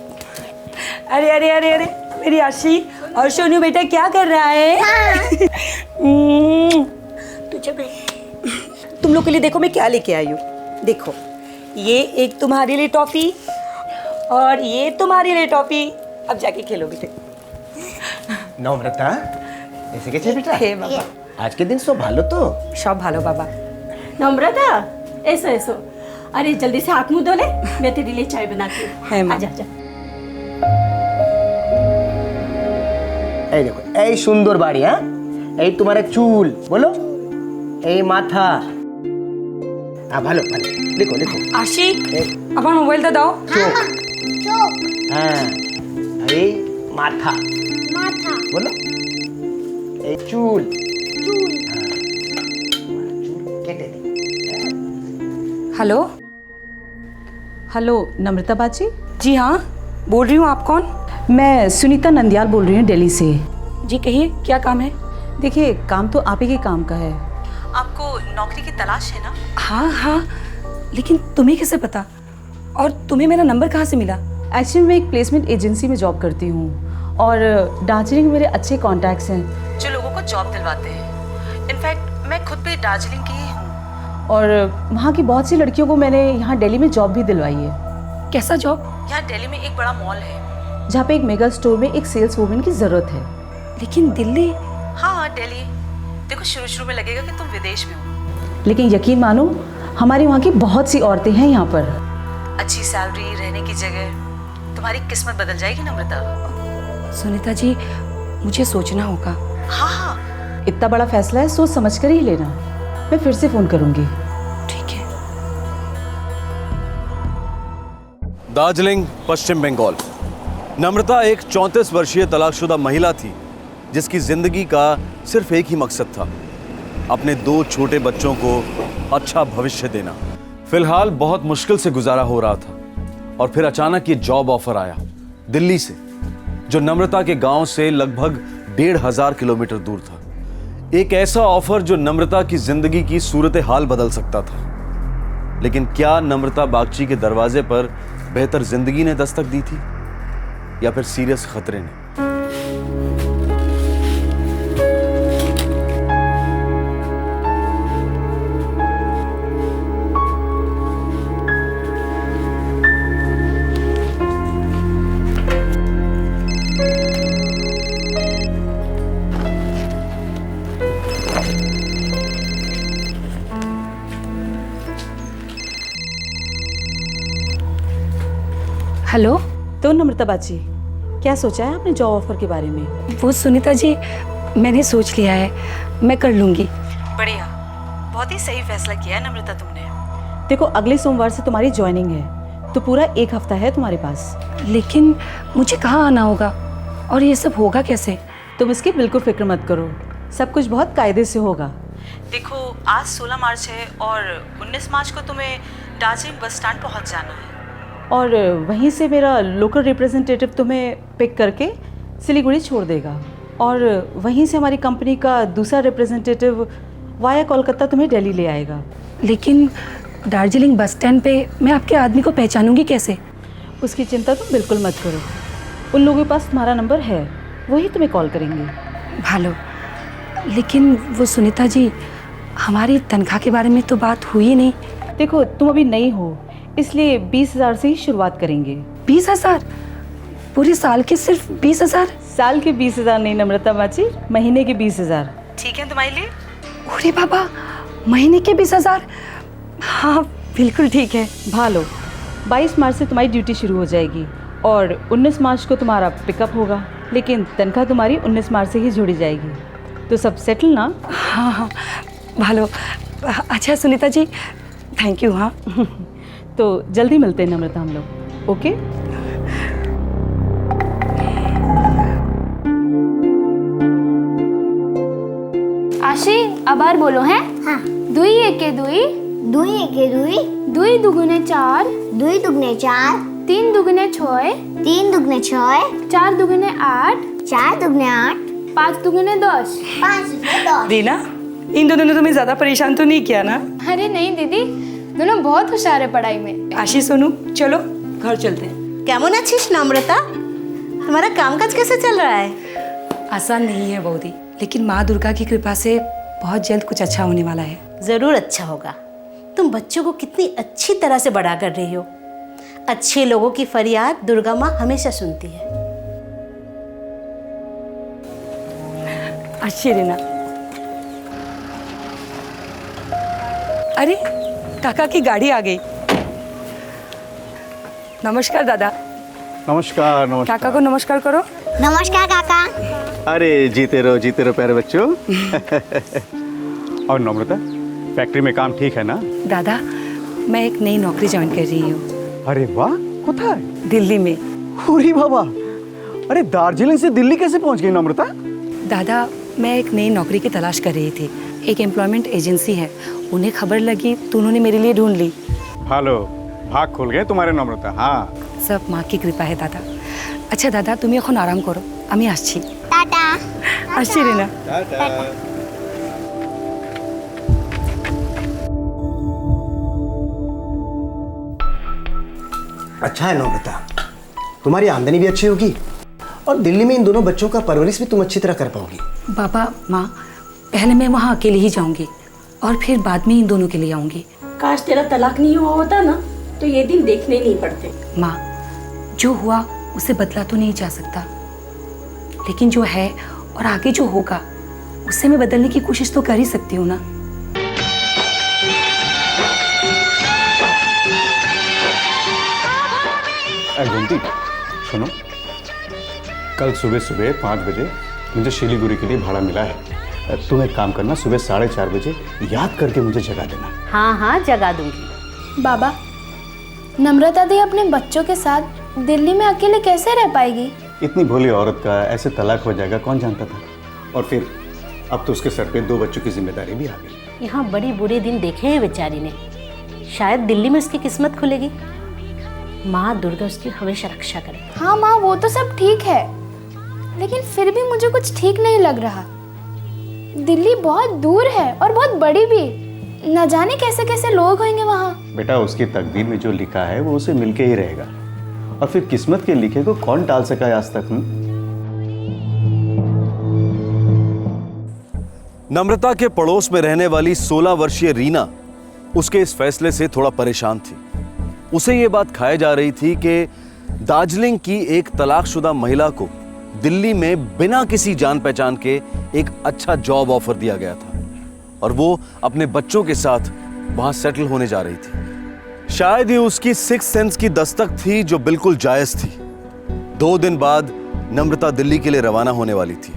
अरे अरे अरे अरे, मेरी आशी और सोनू बेटा क्या कर रहा है? तुझे तुम लोग के लिए देखो मैं क्या लेके आई हूँ। देखो, ये एक तुम्हारे लिए टॉफी और ये तुम्हारे लिए टॉफी। अब जाके खेलोगे। नम्रता, ऐसे कैसे बेटा? हे बाबा, आज के दिन सब भालो तो? सब भालो बाबा। नम्रता, ऐसो ऐसो, अरे जल्दी से हाथ मुंह धो ले, मैं तेरे लिए चाय बनाती हूँ। आजा आजा। এই দেখো, এই সুন্দর বাড়ি, হ্যাঁ, এই তোমার চুল, বলো, এই মাথা। ভালো ভালো, লিখো লিখো। आशी, আমার মোবাইলটা দাও। চোখ, হ্যাঁ, এই মাথা, माथा, বলো, এই চুল, चूल, কেটে দি। हेलो हेलो नम्रता बाजी? जी हाँ, बोल रही हूँ। आप कौन? मैं सुनीता नंदियाल बोल रही हूँ दिल्ली से। जी कहिए, क्या काम है? देखिए, काम तो आप ही के काम का है। आपको नौकरी की तलाश है ना? हाँ हाँ, लेकिन तुम्हें कैसे पता? और तुम्हें मेरा नंबर कहाँ से मिला? एक्चुअली मैं एक प्लेसमेंट एजेंसी में जॉब करती हूँ और दार्जिलिंग में मेरे अच्छे कॉन्टैक्ट्स हैं जो लोगों को जॉब दिलवाते हैं। इनफैक्ट मैं खुद भी दार्जिलिंग की ही हूँ। और वहाँ की बहुत सी लड़कियों को मैंने यहाँ दिल्ली में जॉब भी दिलवाई है। कैसा जॉब? यहाँ दिल्ली में एक बड़ा मॉल है जहाँ पे एक मेगा स्टोर में एक सेल्स वूमेन की ज़रूरत है। लेकिन दिल्ली? हाँ दिल्ली। देखो, शुरू में लगेगा कि तुम विदेश में हो, लेकिन यकीन मानो, हमारी वहाँ की बहुत सी औरतें हैं यहाँ पर। अच्छी सैलरी, रहने की जगह, तुम्हारी किस्मत बदल जाएगी नम्रता। सुनीता जी, मुझे सोचना होगा। हाँ हाँ, इतना बड़ा फैसला है, सोच समझ कर ही लेना। मैं फिर से फ़ोन करूँगी। ठीक है। दार्जिलिंग, पश्चिम बंगाल। नम्रता एक 34 वर्षीय तलाकशुदा महिला थी जिसकी जिंदगी का सिर्फ एक ही मकसद था, अपने 2 छोटे बच्चों को अच्छा भविष्य देना। फिलहाल बहुत मुश्किल से गुजारा हो रहा था और फिर अचानक ये जॉब ऑफर आया दिल्ली से, जो नम्रता के गांव से लगभग 1500 किलोमीटर दूर था। एक ऐसा ऑफर जो नम्रता की जिंदगी की सूरत हाल बदल सकता था। लेकिन क्या नम्रता बागची के दरवाजे पर बेहतर जिंदगी ने दस्तक दी थी या फिर सीरियस खतरे ने? हेलो। तो नम्रता बाजी, क्या सोचा है आपने जॉब ऑफर के बारे में? वो सुनीता जी, मैंने सोच लिया है, मैं कर लूँगी। बढ़िया, बहुत ही सही फैसला किया है नम्रता तुमने। देखो, अगले सोमवार से तुम्हारी ज्वाइनिंग है, तो पूरा 1 हफ्ता है तुम्हारे पास। लेकिन मुझे कहाँ आना होगा और ये सब होगा कैसे? तुम इसकी बिल्कुल फिक्र मत करो, सब कुछ बहुत कायदे से होगा। देखो, आज 16 मार्च है और 19 मार्च को तुम्हें दार्जिलिंग बस स्टैंड पहुंच जाना है और वहीं से मेरा लोकल रिप्रेजेंटेटिव तुम्हें पिक करके सिलीगुड़ी छोड़ देगा और वहीं से हमारी कंपनी का दूसरा रिप्रेजेंटेटिव वाया कोलकाता तुम्हें दिल्ली ले आएगा। लेकिन दार्जिलिंग बस स्टैंड पे मैं आपके आदमी को पहचानूंगी कैसे? उसकी चिंता तुम बिल्कुल मत करो, उन लोगों के पास तुम्हारा नंबर है, वही तुम्हें कॉल करेंगे। भालो, लेकिन वो सुनीता जी, हमारी तनख्वाह के बारे में तो बात हुई नहीं। देखो, तुम अभी नई हो, इसलिए 20,000 से ही शुरुआत करेंगे। 20,000? पूरे साल के सिर्फ 20,000? साल के 20,000 नहीं नम्रता बाजी, महीने के 20,000। ठीक है तुम्हारे लिए? अरे बाबा, महीने के 20,000? हाँ बिल्कुल ठीक है। भालो, 22 मार्च से तुम्हारी ड्यूटी शुरू हो जाएगी और 19 मार्च को तुम्हारा पिकअप होगा, लेकिन तनख्वाह तुम्हारी 19 मार्च से ही जोड़ी जाएगी। तो सब सेटल ना? हाँ हाँ भालो। अच्छा सुनीता जी, थैंक यू। हाँ तो जल्दी मिलते हैं नम्रता हम लोग, ओके? आशी, अबार बोलो हैं? हाँ। 2 एके 2, 2 एके 2, 2 दुगुने 4, 2 दुगने 4, 3 दुगने 6, 3 दुगने 6, 4 दुगने 8, 4 दुगने 8, 5 दुगने 10, 5 दुगने 10। दीना, इन दोनों ने तुम्हें ज्यादा परेशान तो नहीं किया ना? अरे नहीं दीदी, दोनों बहुत होशियार है पढ़ाई में। आशी, सोनू, चलो घर चलते हैं। केमन आछिस नम्रता? तुम्हारा कामकाज कैसे चल रहा है? आसान नहीं है बौदी, लेकिन माँ दुर्गा की कृपा से बहुत जल्द कुछ अच्छा होने वाला है। जरूर अच्छा होगा। तुम बच्चों को कितनी अच्छी तरह से बड़ा कर रही हो। अच्छे लोगों की फरियाद दुर्गा माँ हमेशा सुनती है। अच्छी रीना। अरे काका की गाड़ी आ गई। नमस्कार दादा। नमस्कार नमस्कार। काका को नमस्कार करो। नमस्कार काका। अरे जीते रहो प्यारे बच्चों। और नम्रता, फैक्ट्री में काम ठीक है ना? दादा, मैं एक नई नौकरी ज्वाइन कर रही हूँ। अरे वाह, कोথায়? दिल्ली में। अरे बाबा, अरे दार्जिलिंग से दिल्ली कैसे पहुँच गई नम्रता? दादा, मैं एक नई नौकरी की तलाश कर रही थी। एक एम्प्लॉयमेंट एजेंसी है, उन्हें खबर लगी तो उन्होंने मेरे लिए ढूंढ ली। हेलो, भाग खुल गए तुम्हारे नम्रता। हाँ, सब माँ की कृपा है दादा। अच्छा दादा, तुम এখন आराम करो, আমি আসছি। टाटा। আসছি रीना। अच्छा है नम्रता, तुम्हारी आमदनी भी अच्छी होगी और दिल्ली में इन दोनों बच्चों का परवरिश भी तुम अच्छी तरह कर पाओगी। बाबा, माँ, पहले मैं वहाँ अकेले ही जाऊंगी और फिर बाद में इन दोनों के लिए आऊंगी। काश तेरा तलाक नहीं हुआ होता ना, तो ये दिन देखने नहीं पड़ते। माँ, जो हुआ उसे बदला तो नहीं जा सकता, लेकिन जो है और आगे जो होगा उसे मैं बदलने की कोशिश तो कर ही सकती हूँ ना। गोमती, सुनो, कल सुबह सुबह 5 बजे मुझे शिलीगुड़ी के लिए भाड़ा मिला है। तुम एक काम करना, सुबह 4:30 बजे याद करके मुझे जगा देना। हाँ हाँ, जगा दूंगी। बाबा, नम्रता दी अपने बच्चों के साथ दिल्ली में अकेले कैसे रह पाएगी? इतनी भोली औरत का ऐसे तलाक हो जाएगा कौन जानता था। और फिर अब तो उसके सर पे 2 बच्चों की जिम्मेदारी भी आ गई। यहाँ बड़ी बुरे दिन देखे हैं बेचारी ने। शायद दिल्ली में उसकी किस्मत खुलेगी। माँ दुर्गा उसकी हमेशा रक्षा करे। हाँ माँ, वो तो सब ठीक है, लेकिन फिर भी मुझे कुछ ठीक नहीं लग रहा। दिल्ली बहुत दूर है और बहुत बड़ी भी। न जाने कैसे कैसे लोग होंगे वहाँ। बेटा, उसकी तकदीर में जो लिखा है वो उसे मिलके ही रहेगा। और फिर किस्मत के लिखे को कौन टाल सका है आज तक? नम्रता के पड़ोस में रहने वाली 16 वर्षीय रीना उसके इस फैसले से थोड़ा परेशान थी। उसे ये बात खाई जा रही थी कि दार्जिलिंग की एक तलाकशुदा महिला को दिल्ली में बिना किसी जान पहचान के एक अच्छा जॉब ऑफर दिया गया था और वो अपने बच्चों के साथ वहां सेटल होने जा रही थी। शायद ये उसकी सिक्स सेंस की दस्तक थी जो बिल्कुल जायज थी। 2 दिन बाद नम्रता दिल्ली के लिए रवाना होने वाली थी।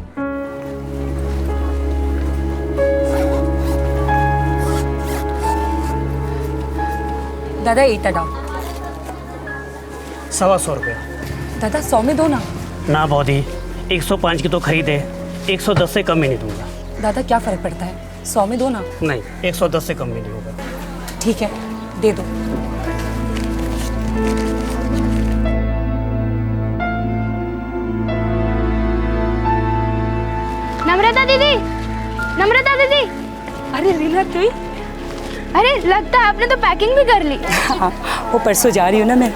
दादा ईटा डाउन। 125 रुपया। दादा 100 में दो ना। ना बौदी, 105 की तो खरीदे, 110 से कम में नहीं दूंगा। दादा क्या फर्क पड़ता है, 100 में दो ना। नहीं, 110 से कम में नहीं होगा। ठीक है, दे दो। नम्रता दीदी, नम्रता दीदी। अरे रीना तुई? अरे लगता है आपने तो पैकिंग भी कर ली। हाँ, वो परसों जा रही हूँ ना मैं।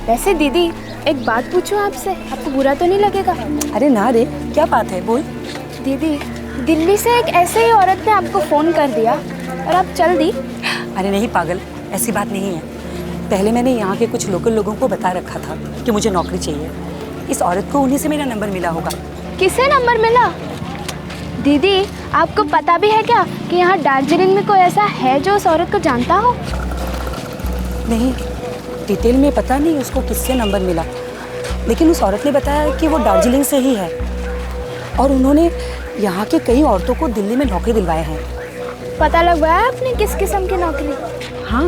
वैसे दीदी एक बात पूछूं आपसे, आपको बुरा तो नहीं लगेगा? अरे ना रे, क्या बात है, बोल। दीदी दिल्ली से एक ऐसे ही औरत ने आपको फोन कर दिया और आप चल दी। अरे नहीं पागल, ऐसी बात नहीं है। पहले मैंने यहाँ के कुछ लोकल लोगों को बता रखा था कि मुझे नौकरी चाहिए। इस औरत को उन्हीं से मेरा नंबर मिला होगा। किसे नंबर मिला? दीदी आपको पता भी है क्या कि यहाँ दार्जिलिंग में कोई ऐसा है जो उस औरत को जानता हो? नहीं, डिटेल में पता नहीं उसको किससे नंबर मिला, लेकिन उस औरत ने बताया कि वो दार्जिलिंग से ही है और उन्होंने यहाँ के कई औरतों को दिल्ली में नौकरी दिलवाए हैं। पता लगवाया आपने किस किस्म की नौकरी? हाँ,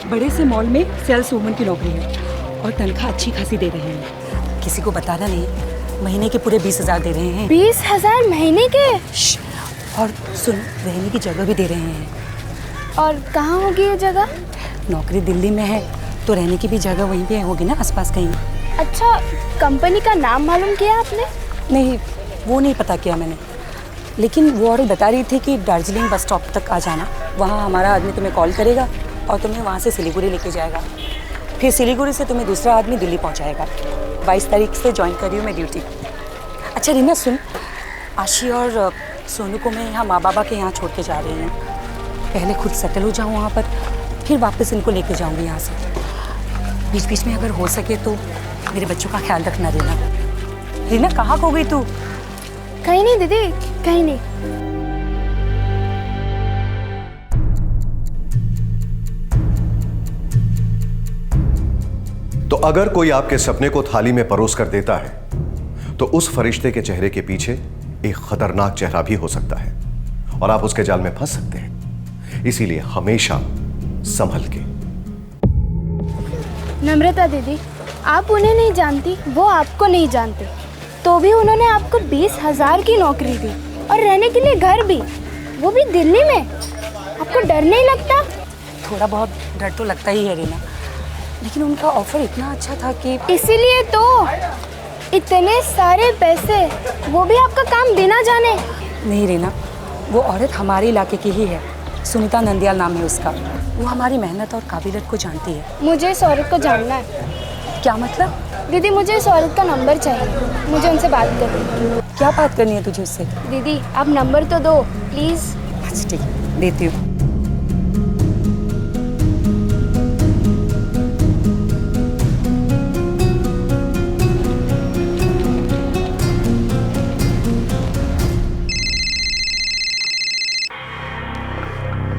बड़े से मॉल में सेल्स वूमन की नौकरी है और तनख्वाह अच्छी खासी दे रहे हैं। किसी को बताना नहीं, महीने के पूरे 20,000 दे रहे हैं। 20,000 महीने के? और सुन, रहने की जगह भी दे रहे हैं। और कहाँ होगी ये जगह? नौकरी दिल्ली में है तो रहने की भी जगह वहीं पे होगी ना, आसपास कहीं। अच्छा, कंपनी का नाम मालूम किया आपने? नहीं, वो नहीं पता किया मैंने, लेकिन वो औरत बता रही थी कि दार्जिलिंग बस स्टॉप तक आ जाना, वहाँ हमारा आदमी तुम्हें कॉल करेगा और तुम्हें वहाँ से सिलीगुड़ी लेके जाएगा। फिर सिलीगुड़ी से तुम्हें दूसरा आदमी दिल्ली पहुँचाएगा। 22 तारीख से ज्वाइन कर रही हूँ मैं ड्यूटी। अच्छा रीना सुन, आशी और सोनू को मैं यहाँ माँ बाबा के यहाँ छोड़ के जा रही हूँ। पहले खुद सेटल हो जाऊँ वहाँ पर, फिर वापस इनको लेके जाऊँगी यहाँ से। बीच बीच में अगर हो सके तो मेरे बच्चों का ख्याल रखना रीना। रीना कहाँ खो गई तू? कहीं नहीं दीदी, कहीं नहीं। तो अगर कोई आपके सपने को थाली में परोस कर देता है तो उस फरिश्ते के चेहरे के पीछे एक खतरनाक चेहरा भी हो सकता है और आप उसके जाल में फंस सकते हैं। इसीलिए हमेशा संभल के। नम्रता दीदी, आप उन्हें नहीं जानती, वो आपको नहीं जानते, तो भी उन्होंने आपको 20,000 की नौकरी दी और रहने के लिए घर भी, वो भी दिल्ली में। आपको डर नहीं लगता? थोड़ा बहुत डर तो लगता ही है रीना, लेकिन उनका ऑफर इतना अच्छा था कि इसीलिए तो इतने सारे पैसे, वो भी आपका काम बिना जाने। नहीं रीना, वो औरत हमारे इलाके की ही है, सुनीता नंदियाल नाम है उसका। वो हमारी मेहनत और काबिलियत को जानती है। मुझे इस औरत को जानना है। क्या मतलब? दीदी मुझे इस औरत का नंबर चाहिए, मुझे उनसे बात करनी है। क्या बात करनी है तुझे उससे? दीदी आप नंबर तो दो प्लीज। अच्छा ठीक है, देती हूँ।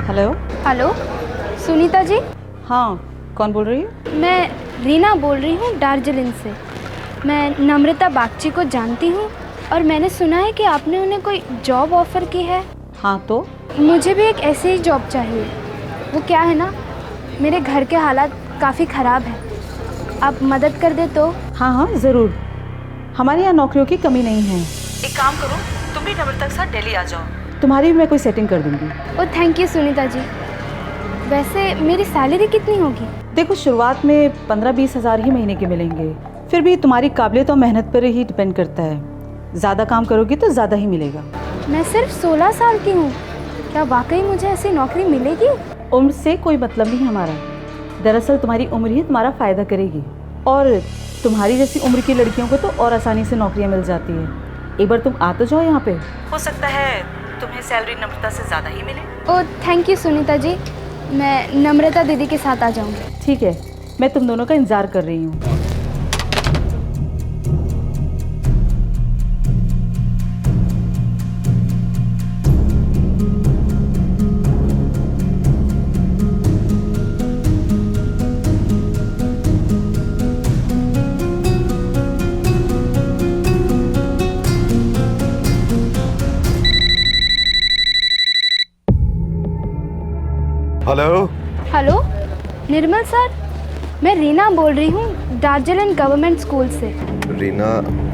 हेलो। हेलो सुनीता जी। हाँ, कौन बोल रही है? मैं रीना बोल रही हूँ दार्जिलिंग से। मैं नम्रता बागची को जानती हूँ और मैंने सुना है कि आपने उन्हें कोई जॉब ऑफर की है। हाँ तो? मुझे भी एक ऐसे ही जॉब चाहिए। वो क्या है ना, मेरे घर के हालात काफ़ी ख़राब हैं, आप मदद कर दे तो? हाँ हाँ ज़रूर, हमारे यहाँ नौकरियों की कमी नहीं है। एक काम करो, तुम भी नम्रता के साथ दिल्ली आ जाओ, तुम्हारी भी मैं कोई सेटिंग कर दूंगी। ओ थैंक यू सुनीता जी। वैसे मेरी सैलरी कितनी होगी? देखो शुरुआत में 15-20 हज़ार ही महीने के मिलेंगे, फिर भी तुम्हारी काबिलियत और मेहनत पर ही डिपेंड करता है। ज़्यादा काम करोगी तो ज़्यादा ही मिलेगा। मैं सिर्फ 16 साल की हूँ, क्या वाकई मुझे ऐसी नौकरी मिलेगी? उम्र से कोई मतलब नहीं हमारा, दरअसल तुम्हारी उम्र ही तुम्हारा फ़ायदा करेगी, और तुम्हारी जैसी उम्र की लड़कियों को तो और आसानी से नौकरियाँ मिल जाती है। एक बार तुम आ तो जाओ यहाँ पे, हो सकता है तुम्हें सैलरी नम्रता से ज़्यादा ही मिले। ओ थैंक यू सुनीता जी, मैं नम्रता दीदी के साथ आ जाऊँगी। ठीक है, मैं तुम दोनों का इंतज़ार कर रही हूँ। हेलो हेलो निर्मल सर, मैं रीना बोल रही हूँ दार्जिलिंग गवर्नमेंट स्कूल से। रीना?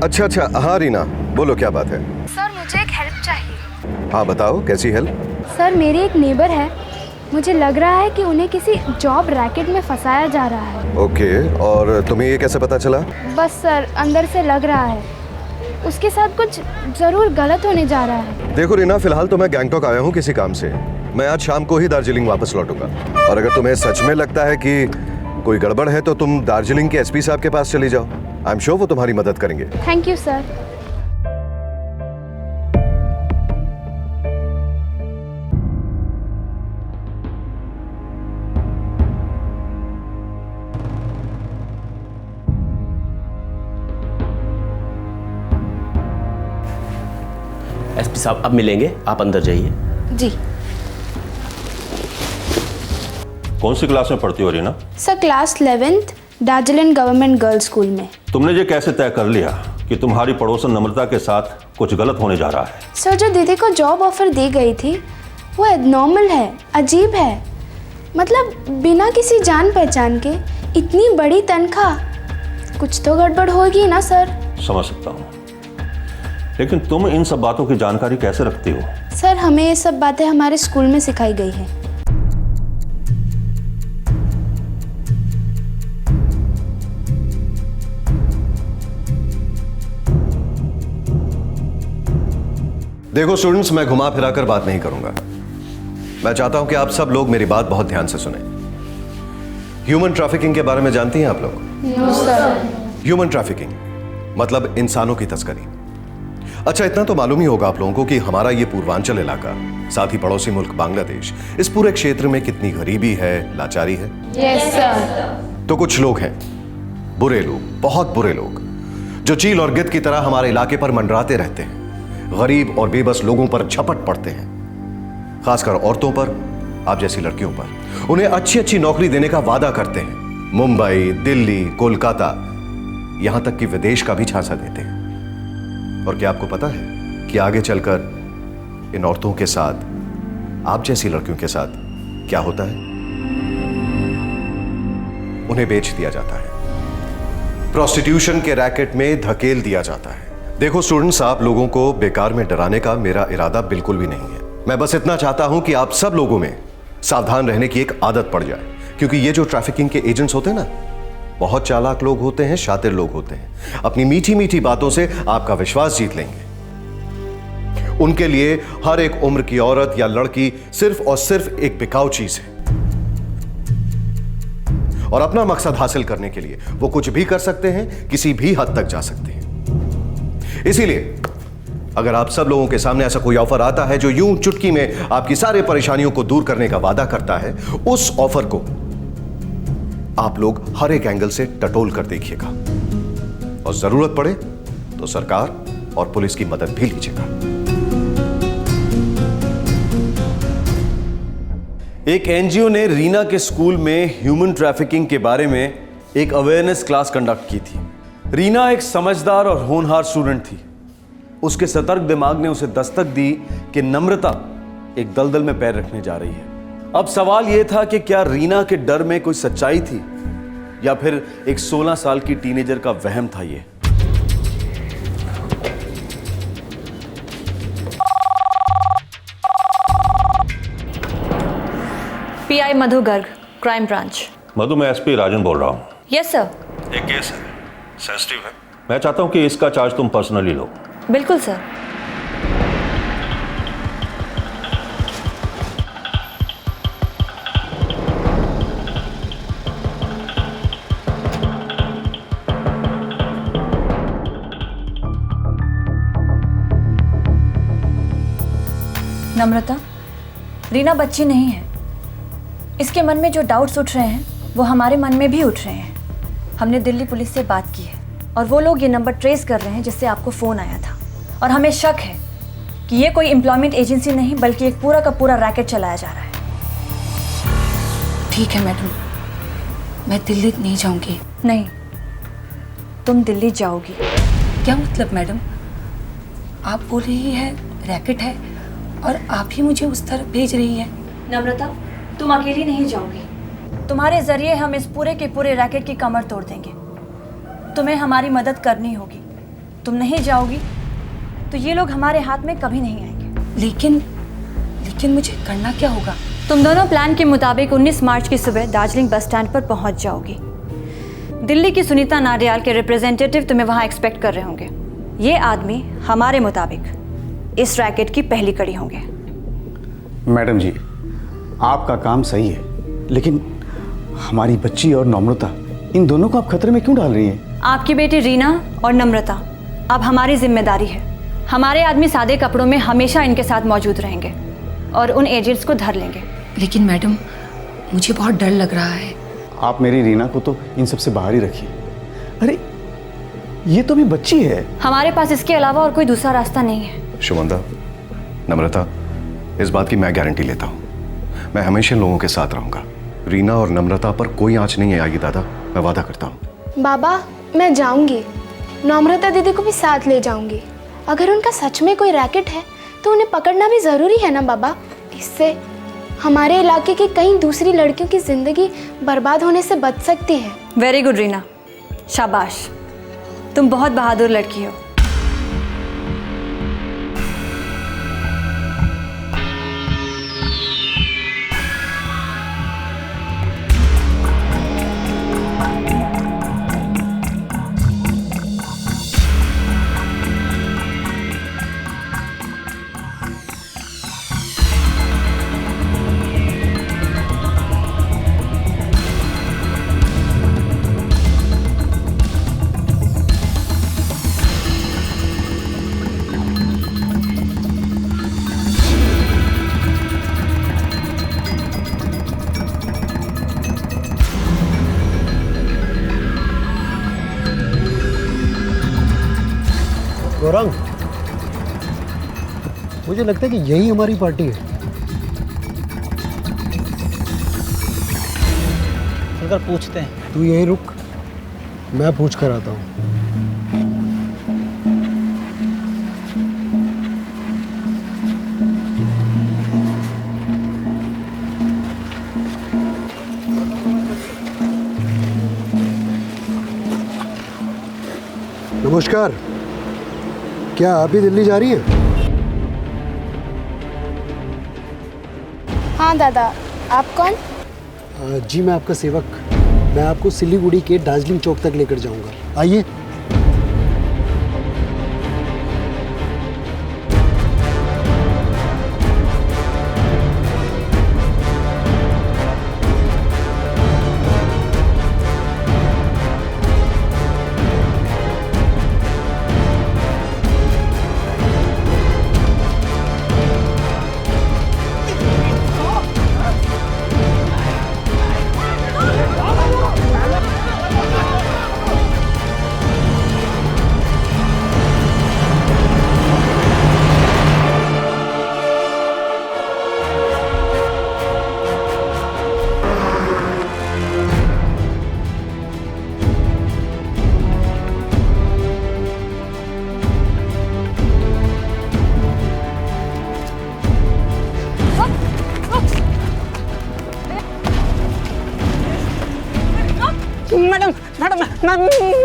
अच्छा, हाँ रीना, बोलो क्या बात है? सर मुझे एक हेल्प चाहिए। हाँ बताओ, कैसी हेल्प? सर मेरे एक नेबर है, मुझे लग रहा है कि उन्हें किसी जॉब रैकेट में फंसाया जा रहा है। ओके, और तुम्हें ये कैसे पता चला? बस सर अंदर से लग रहा है उसके साथ कुछ ज़रूर गलत होने जा रहा है। देखो रीना, फिलहाल तो मैं गैंगटॉक आया हूँ किसी काम से। मैं आज शाम को ही दार्जिलिंग वापस लौटूंगा, और अगर तुम्हें सच में लगता है कि कोई गड़बड़ है तो तुम दार्जिलिंग के एसपी साहब के पास चली जाओ। आई एम श्योर वो तुम्हारी मदद करेंगे। Thank you sir. एसपी साहब अब मिलेंगे, आप अंदर जाइए। जी कौन सी क्लास में पढ़ती हो Reena? Sir class 11th Darjeeling government girls school में। तुमने ये कैसे तय कर लिया कि तुम्हारी पड़ोसन नम्रता के साथ कुछ गलत होने जा रहा है? सर जो दीदी को जॉब ऑफर दी गई थी वो एबनॉर्मल है, अजीब है। मतलब बिना किसी जान पहचान के इतनी बड़ी तनख्वाह, कुछ तो गड़बड़ होगी ना सर। समझ सकता हूँ, लेकिन तुम इन सब बातों की जानकारी कैसे रखती हो? सर हमें ये सब बातें हमारे स्कूल में सिखाई गई है। देखो स्टूडेंट्स, मैं घुमा फिरा कर बात नहीं करूंगा। मैं चाहता हूं कि आप सब लोग मेरी बात बहुत ध्यान से सुने। ह्यूमन ट्रैफिकिंग के बारे में जानती हैं आप लोग? No sir. ह्यूमन ट्रैफिकिंग मतलब इंसानों की तस्करी। अच्छा, इतना तो मालूम ही होगा आप लोगों को कि हमारा ये पूर्वांचल इलाका, साथ ही पड़ोसी मुल्क बांग्लादेश, इस पूरे क्षेत्र में कितनी गरीबी है, लाचारी है। Yes sir. तो कुछ लोग हैं, बुरे लोग, बहुत बुरे लोग, जो चील और गिद्ध की तरह हमारे इलाके पर मंडराते रहते हैं, गरीब और बेबस लोगों पर झपट पड़ते हैं, खासकर औरतों पर, आप जैसी लड़कियों पर। उन्हें अच्छी अच्छी नौकरी देने का वादा करते हैं, मुंबई, दिल्ली, कोलकाता, यहां तक कि विदेश का भी झांसा देते हैं। और क्या आपको पता है कि आगे चलकर इन औरतों के साथ, आप जैसी लड़कियों के साथ क्या होता है? उन्हें बेच दिया जाता है, प्रोस्टिट्यूशन के रैकेट में धकेल दिया जाता है। देखो स्टूडेंट्स, आप लोगों को बेकार में डराने का मेरा इरादा बिल्कुल भी नहीं है। मैं बस इतना चाहता हूं कि आप सब लोगों में सावधान रहने की एक आदत पड़ जाए, क्योंकि ये जो ट्रैफिकिंग के एजेंट्स होते हैं ना, बहुत चालाक लोग होते हैं, शातिर लोग होते हैं। अपनी मीठी मीठी बातों से आपका विश्वास जीत लेंगे। उनके लिए हर एक उम्र की औरत या लड़की सिर्फ और सिर्फ एक बिकाऊ चीज है, और अपना मकसद हासिल करने के लिए वो कुछ भी कर सकते हैं, किसी भी हद तक जा सकते हैं। इसीलिए अगर आप सब लोगों के सामने ऐसा कोई ऑफर आता है जो यूं चुटकी में आपकी सारी परेशानियों को दूर करने का वादा करता है, उस ऑफर को आप लोग हर एक एंगल से टटोल कर देखिएगा, और जरूरत पड़े तो सरकार और पुलिस की मदद भी लीजिएगा। एक एनजीओ ने रीना के स्कूल में ह्यूमन ट्रैफिकिंग के बारे में एक अवेयरनेस क्लास कंडक्ट की थी। रीना एक समझदार और होनहार स्टूडेंट थी। उसके सतर्क दिमाग ने उसे दस्तक दी कि नम्रता एक दलदल में पैर रखने जा रही है। अब सवाल यह था कि क्या रीना के डर में कोई सच्चाई थी, या फिर एक 16 साल की टीनेजर का वहम था ये। आई मधु गर्ग, क्राइम ब्रांच। मधु, मैं एसपी राजन बोल रहा हूँ। Yes sir. एक केस है, सेंसिटिव है। मैं चाहता हूँ कि इसका चार्ज तुम पर्सनली लो। बिल्कुल सर। नम्रता, रीना बच्ची नहीं है। इसके मन में जो डाउट्स उठ रहे हैं वो हमारे मन में भी उठ रहे हैं। हमने दिल्ली पुलिस से बात की है और वो लोग ये नंबर ट्रेस कर रहे हैं जिससे आपको फ़ोन आया था, और हमें शक है कि ये कोई एम्प्लॉयमेंट एजेंसी नहीं बल्कि एक पूरा का पूरा रैकेट चलाया जा रहा है। ठीक है मैडम, मैं दिल्ली नहीं जाऊंगी। नहीं, तुम दिल्ली जाओगी। क्या मतलब मैडम? आप बोल रही है रैकेट है और आप ही मुझे उस तरफ भेज रही है। नम्रता, तुम अकेली नहीं जाओगी। तुम्हारे जरिए हम इस पूरे के पूरे रैकेट की कमर तोड़ देंगे। तुम्हें हमारी मदद करनी होगी। तुम नहीं जाओगी तो ये लोग हमारे हाथ में कभी नहीं आएंगे। लेकिन मुझे करना क्या होगा? तुम दोनों प्लान के मुताबिक 19 मार्च की सुबह दार्जिलिंग बस स्टैंड पर पहुंच जाओगी। दिल्ली की सुनीता नाडियाल के रिप्रेजेंटेटिव तुम्हें वहां एक्सपेक्ट कर रहे होंगे। ये आदमी हमारे मुताबिक इस रैकेट की पहली कड़ी होंगे। मैडम जी, आपका काम सही है, लेकिन हमारी बच्ची और नम्रता, इन दोनों को आप खतरे में क्यों डाल रही हैं? आपकी बेटी रीना और नम्रता अब हमारी जिम्मेदारी है। हमारे आदमी सादे कपड़ों में हमेशा इनके साथ मौजूद रहेंगे और उन एजेंट्स को धर लेंगे। लेकिन मैडम, मुझे बहुत डर लग रहा है। आप मेरी रीना को तो इन सब से बाहर ही रखिए। अरे ये तो भी बच्ची है। हमारे पास इसके अलावा और कोई दूसरा रास्ता नहीं है। शुभंदा, नम्रता, इस बात की मैं गारंटी लेता हूँ। मैं हमेशा इन लोगों के साथ रहूंगा। रीना और नम्रता पर कोई आंच नहीं आएगी दादा, मैं वादा करता हूँ। बाबा, मैं जाऊंगी। नम्रता दीदी को भी साथ ले जाऊंगी। अगर उनका सच में कोई रैकेट है तो उन्हें पकड़ना भी जरूरी है ना बाबा। इससे हमारे इलाके की कई दूसरी लड़कियों की जिंदगी बर्बाद होने से बच सकती है। वेरी गुड रीना, शाबाश, तुम बहुत बहादुर लड़की हो। गौरंग, मुझे लगता है कि यही हमारी पार्टी है। अगर पूछते हैं। तू यहीं रुक, मैं पूछ कर आता हूँ। नमस्कार, क्या आप भी दिल्ली जा रही हैं? हाँ दादा, आप कौन? जी मैं आपका सेवक। मैं आपको सिलीगुड़ी के दार्जिलिंग चौक तक लेकर जाऊंगा। आइए।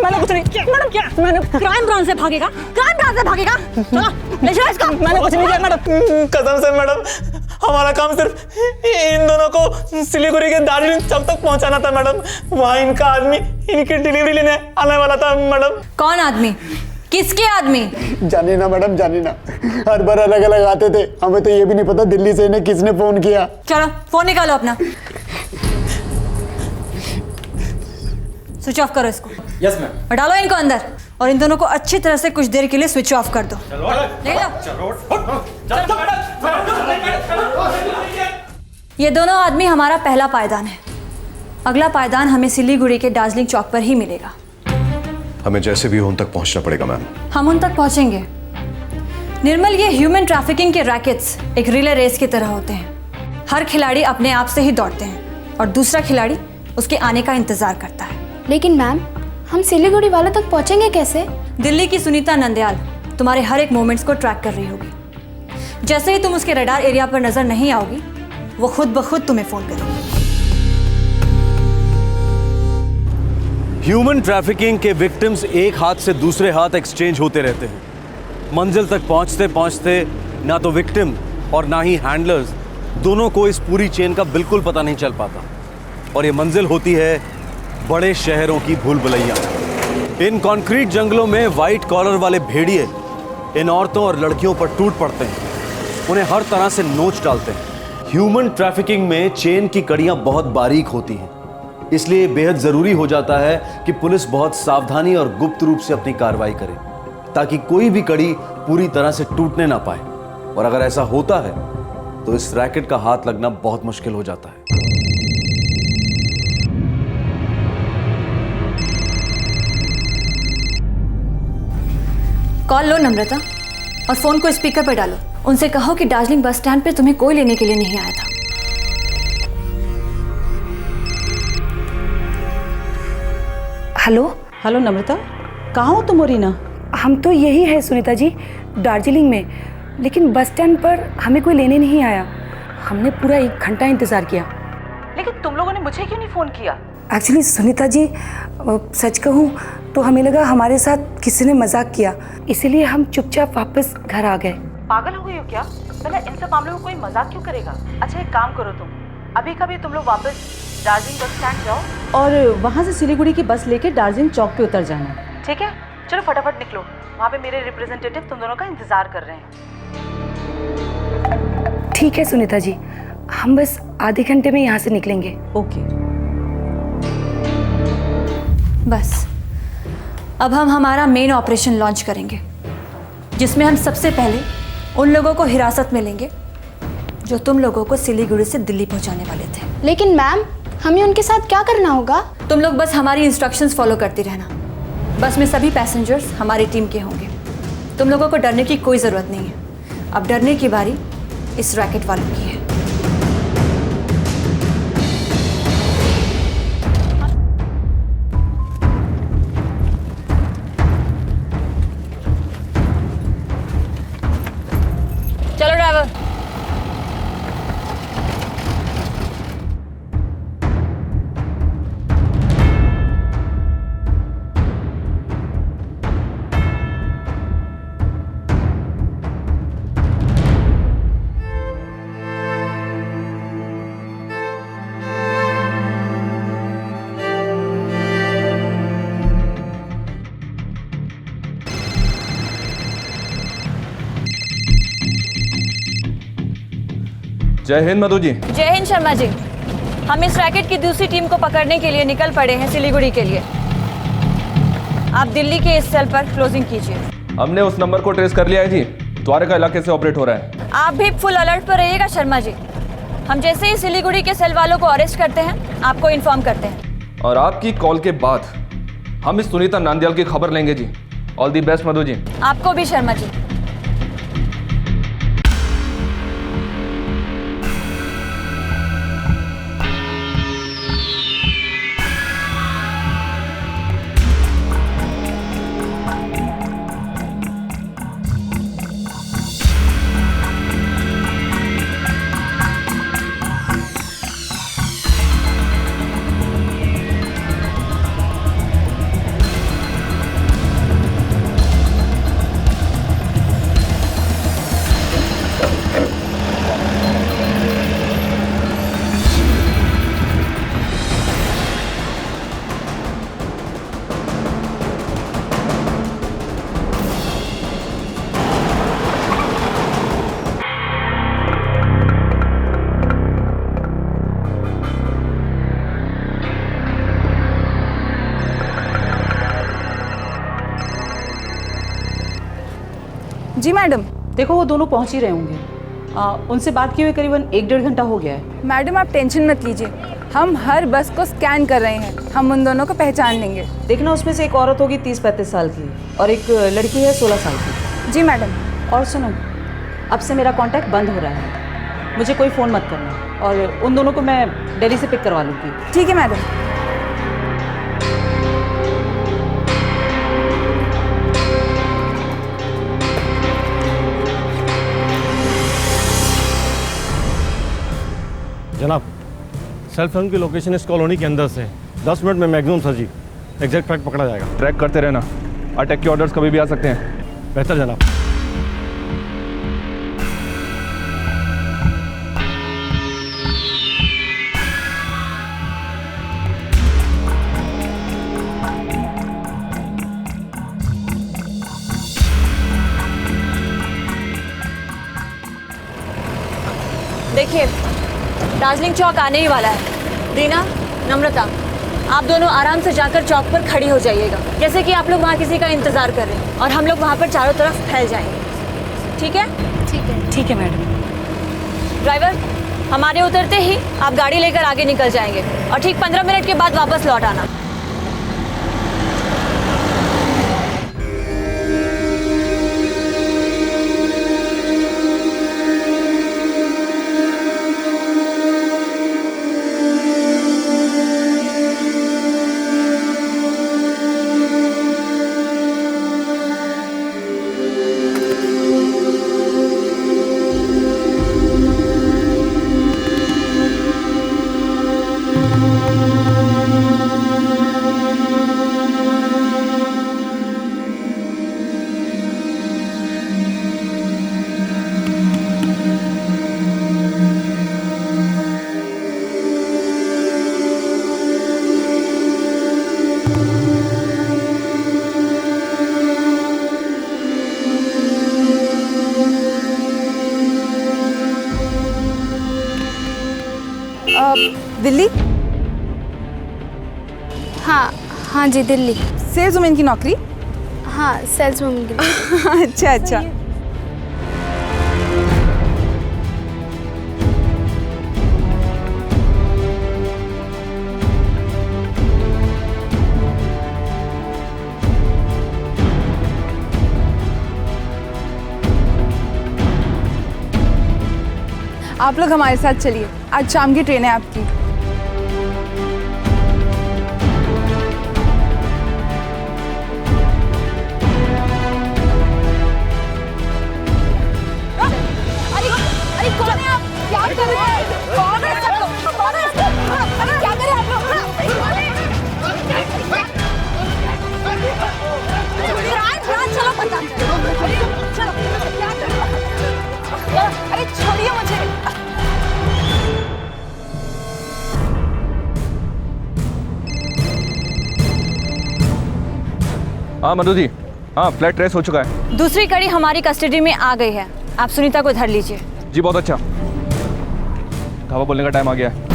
मैंने कुछ नहीं किया। मैडम क्या? मैंने क्राइम ब्रांच से भागेगा? क्राइम ब्रांच से भागेगा? चलो ले जाओ इसको। मैंने कुछ नहीं किया मैडम। कसम से मैडम, हमारा काम सिर्फ इन दोनों को सिलीगुड़ी के दार्जिलिंग चौक तक पहुंचाना था मैडम। वहाँ इनका आदमी इनकी डिलीवरी लेने आने वाला था मैडम। कौन आदमी? किसके आदमी? जानी ना मैडम, जानी ना, हर बार अलग अलग आते थे, हमें तो ये भी नहीं पता दिल्ली से इन्हें किसने फोन किया। चलो फोन निकालो अपना, स्विच ऑफ करो इसको। Yes ma'am. और डालो इनको अंदर और इन दोनों को अच्छी तरह से कुछ देर के लिए स्विच ऑफ कर दो। ले लो। ये दोनों आदमी हमारा पहला पायदान है। अगला पायदान हमें सिलीगुड़ी के दार्जिलिंग चौक पर ही मिलेगा। हमें जैसे भी हो उन तक पहुंचना पड़ेगा मैम। हम उन तक पहुंचेंगे। निर्मल, ये ह्यूमन ट्रैफिकिंग के रैकेट्स एक रिले रेस की तरह होते हैं। हर खिलाड़ी अपने आप से ही दौड़ते हैं और दूसरा खिलाड़ी उसके आने का इंतजार करता है। लेकिन मैम, हम सिलीगुड़ी वालों तक पहुंचेंगे कैसे? दिल्ली की सुनीता नंदयाल तुम्हारे हर एक मोमेंट्स को ट्रैक कर रही होगी। जैसे ही तुम उसके रडार एरिया पर नजर नहीं आओगी, वो खुद ब खुद तुम्हें फोन करेगी। ह्यूमन ट्रैफिकिंग के विक्टिम्स एक हाथ से दूसरे हाथ एक्सचेंज होते रहते हैं। मंजिल तक पहुंचते पहुंचते ना तो विक्टिम और ना ही हैंडलर्स दोनों को इस पूरी चेन का बिल्कुल पता नहीं चल पाता। और ये मंजिल होती है बड़े शहरों की भूल भुलैया। इन कंक्रीट जंगलों में व्हाइट कॉलर वाले भेड़िए इन औरतों और लड़कियों पर टूट पड़ते हैं, उन्हें हर तरह से नोच डालते हैं। ह्यूमन ट्रैफिकिंग में चेन की कड़ियां बहुत बारीक होती हैं, इसलिए बेहद जरूरी हो जाता है कि पुलिस बहुत सावधानी और गुप्त रूप से अपनी कार्रवाई करे, ताकि कोई भी कड़ी पूरी तरह से टूटने ना पाए। और अगर ऐसा होता है तो इस रैकेट का हाथ लगना बहुत मुश्किल हो जाता है। कॉल लो नम्रता और फोन को स्पीकर पर डालो। उनसे कहो कि दार्जिलिंग बस स्टैंड पे तुम्हें कोई लेने के लिए नहीं आया था। हेलो हेलो नम्रता, कहाँ हो तुम और रीना? हम तो यही है सुनीता जी, दार्जिलिंग में, लेकिन बस स्टैंड पर हमें कोई लेने नहीं आया। हमने पूरा 1 घंटा इंतज़ार किया। लेकिन तुम लोगों ने मुझे क्यों नहीं फ़ोन किया? एक्चुअली सुनीता जी, सच कहूँ तो हमें लगा हमारे साथ किसी ने मजाक किया, इसीलिए हम चुपचाप वापस घर आ गए। पागल हो गई हो क्या? पहले इन सब मामलों में कोई मजाक क्यों करेगा? अच्छा एक काम करो, तुम अभी कभी तुम लोग वापस दार्जिलिंग बस स्टैंड जाओ और वहाँ से सिलीगुड़ी की बस लेके दार्जिलिंग चौक पे उतर जाना, ठीक है? चलो फटाफट निकलो, वहाँ पे मेरे रिप्रेजेंटेटिव तुम दोनों का इंतजार कर रहे हैं। ठीक है सुनीता जी, हम बस आधे घंटे में यहाँ से निकलेंगे। ओके। बस अब हम हमारा मेन ऑपरेशन लॉन्च करेंगे, जिसमें हम सबसे पहले उन लोगों को हिरासत में लेंगे जो तुम लोगों को सिलीगुड़ी से दिल्ली पहुंचाने वाले थे। लेकिन मैम, हमें उनके साथ क्या करना होगा? तुम लोग बस हमारी इंस्ट्रक्शंस फॉलो करती रहना। बस में सभी पैसेंजर्स हमारी टीम के होंगे। तुम लोगों को डरने की कोई ज़रूरत नहीं है। अब डरने की बारी इस रैकेट वालों की है। चलो ड्राइवर। जय हिंद मधु जी। जय हिंद शर्मा जी। हम इस रैकेट की दूसरी टीम को पकड़ने के लिए निकल पड़े हैं सिलीगुड़ी के लिए। आप दिल्ली के इस सेल पर क्लोजिंग कीजिए। हमने उस नंबर को ट्रेस कर लिया है जी, द्वारका इलाके से ऑपरेट हो रहा है। आप भी फुल अलर्ट पर रहिएगा शर्मा जी। हम जैसे ही सिलीगुड़ी के सेल वालों को अरेस्ट करते हैं आपको इन्फॉर्म करते हैं। और आपकी कॉल के बाद हम इस सुनीता नंदयाल की खबर लेंगे जी। All the best Madhu ji. आपको भी शर्मा जी। जी मैडम। देखो वो दोनों पहुंच ही रहे होंगे। उनसे बात किए हुए करीबन 1-1.5 घंटा हो गया है। मैडम आप टेंशन मत लीजिए, हम हर बस को स्कैन कर रहे हैं, हम उन दोनों को पहचान लेंगे। देखना उसमें से एक औरत होगी 30-35 साल की और एक लड़की है 16 साल की। जी मैडम। और सुनो, अब से मेरा कांटेक्ट बंद हो रहा है, मुझे कोई फ़ोन मत करना और उन दोनों को मैं दिल्ली से पिक करवा लूँगी। ठीक है मैडम। जनाब, सेल फोन की लोकेशन इस कॉलोनी के अंदर से 10 मिनट में मैक्सिमम सर जी एग्जैक्ट ट्रैक पकड़ा जाएगा। ट्रैक करते रहना, अटैक के ऑर्डर्स कभी भी आ सकते हैं। बेहतर जनाब। देखिए, दार्जिलिंग चौक आने ही वाला है। रीना, नम्रता, आप दोनों आराम से जाकर चौक पर खड़ी हो जाइएगा, जैसे कि आप लोग वहाँ किसी का इंतज़ार कर रहे हैं, और हम लोग वहाँ पर चारों तरफ फैल जाएंगे। ठीक है? ठीक है। ठीक है मैडम। ड्राइवर, हमारे उतरते ही आप गाड़ी लेकर आगे निकल जाएंगे और ठीक 15 मिनट के बाद वापस लौट आना। दिल्ली? हाँ जी दिल्ली। सेल्स वुमेन की नौकरी? हाँ, सेल्स वुमेन की नौकरी। अच्छा अच्छा। आप लोग हमारे साथ चलिए, आज शाम की ट्रेन है आपकी। अरे कौन है आप? क्या कर रहे हैं? कौन है सब लोग? कौन है? अरे क्या कर रहे हैं आप लोग? चलो पता चलो क्या कर रहे हो? अरे छोड़िए मुझे। हाँ मधु जी, हाँ फ्लैट ट्रेस हो चुका है। दूसरी कड़ी हमारी कस्टडी में आ गई है, आप सुनीता को धर लीजिए। जी बहुत अच्छा, धावा बोलने का टाइम आ गया है।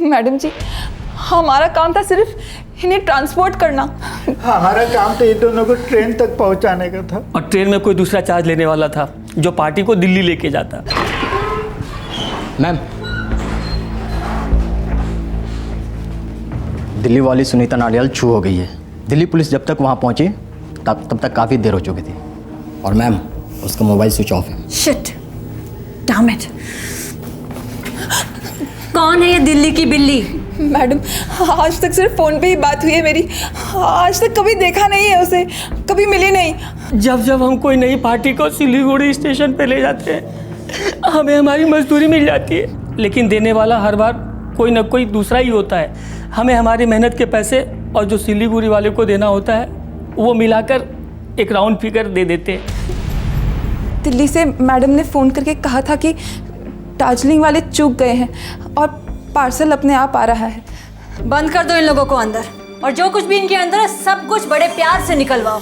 मैडम जी, हमारा काम था सिर्फ इन्हें ट्रांसपोर्ट करना। हमारा काम तो ये दोनों को ट्रेन तक पहुंचाने का था। और ट्रेन में कोई दूसरा चार्ज लेने वाला था जो पार्टी को दिल्ली लेके जाता। मैम, दिल्ली वाली सुनीता नाडियाल छू हो गई है। दिल्ली पुलिस जब तक वहाँ पहुँची तब तक काफ़ी देर हो चुकी थी। और मैम, उसका मोबाइल स्विच ऑफ है। Shit, damn it. कौन है ये दिल्ली की बिल्ली? मैडम, आज तक सिर्फ फोन पे ही बात हुई है मेरी, आज तक कभी देखा नहीं है उसे, कभी मिली नहीं। जब जब हम कोई नई पार्टी को सिलीगुड़ी स्टेशन पे ले जाते हैं, हमें हमारी मजदूरी मिल जाती है, लेकिन देने वाला हर बार कोई ना कोई दूसरा ही होता है। हमें हमारी मेहनत के पैसे और जो सिलीगुड़ी वाले को देना होता है वो मिलाकर एक राउंड फिगर दे देते। दिल्ली से मैडम ने फ़ोन करके कहा था कि दार्जिलिंग वाले चूक गए हैं और पार्सल अपने आप आ रहा है। बंद कर दो इन लोगों को अंदर, और जो कुछ भी इनके अंदर है सब कुछ बड़े प्यार से निकलवाओ।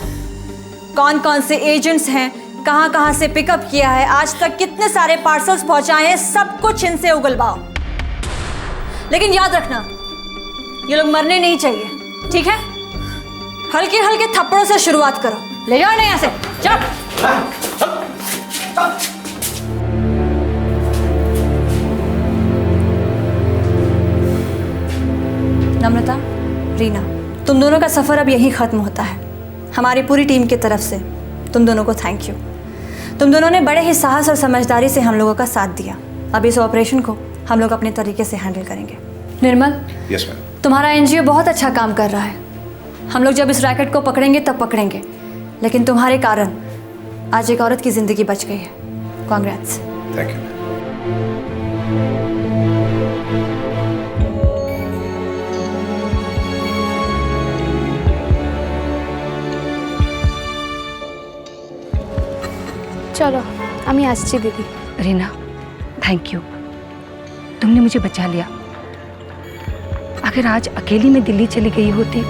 कौन कौन से एजेंट्स हैं, कहाँ कहाँ से पिकअप किया है, आज तक कितने सारे पार्सल्स पहुंचाए हैं, सब कुछ इनसे उगलवाओ। लेकिन याद रखना, ये लोग मरने नहीं चाहिए, ठीक है? हल्के हल्के थप्पड़ों से शुरुआत करो। ले जाओ ना यहाँ से, जाओ। नम्रता, रीना, तुम दोनों का सफ़र अब यहीं ख़त्म होता है। हमारी पूरी टीम की तरफ से तुम दोनों को थैंक यू। तुम दोनों ने बड़े ही साहस और समझदारी से हम लोगों का साथ दिया। अब इस ऑपरेशन को हम लोग अपने तरीके से हैंडल करेंगे। निर्मल, यस मैम। तुम्हारा एनजीओ बहुत अच्छा काम कर रहा है। हम लोग जब इस रैकेट को पकड़ेंगे तब पकड़ेंगे, लेकिन तुम्हारे कारण आज एक औरत की ज़िंदगी बच गई है। कॉन्ग्रेट्स। Thank you. চলো আমি আসছি দিদি। रीना, थैंक यू, तुमने मुझे बचा लिया। अगर आज अकेली मैं दिल्ली चली गई होती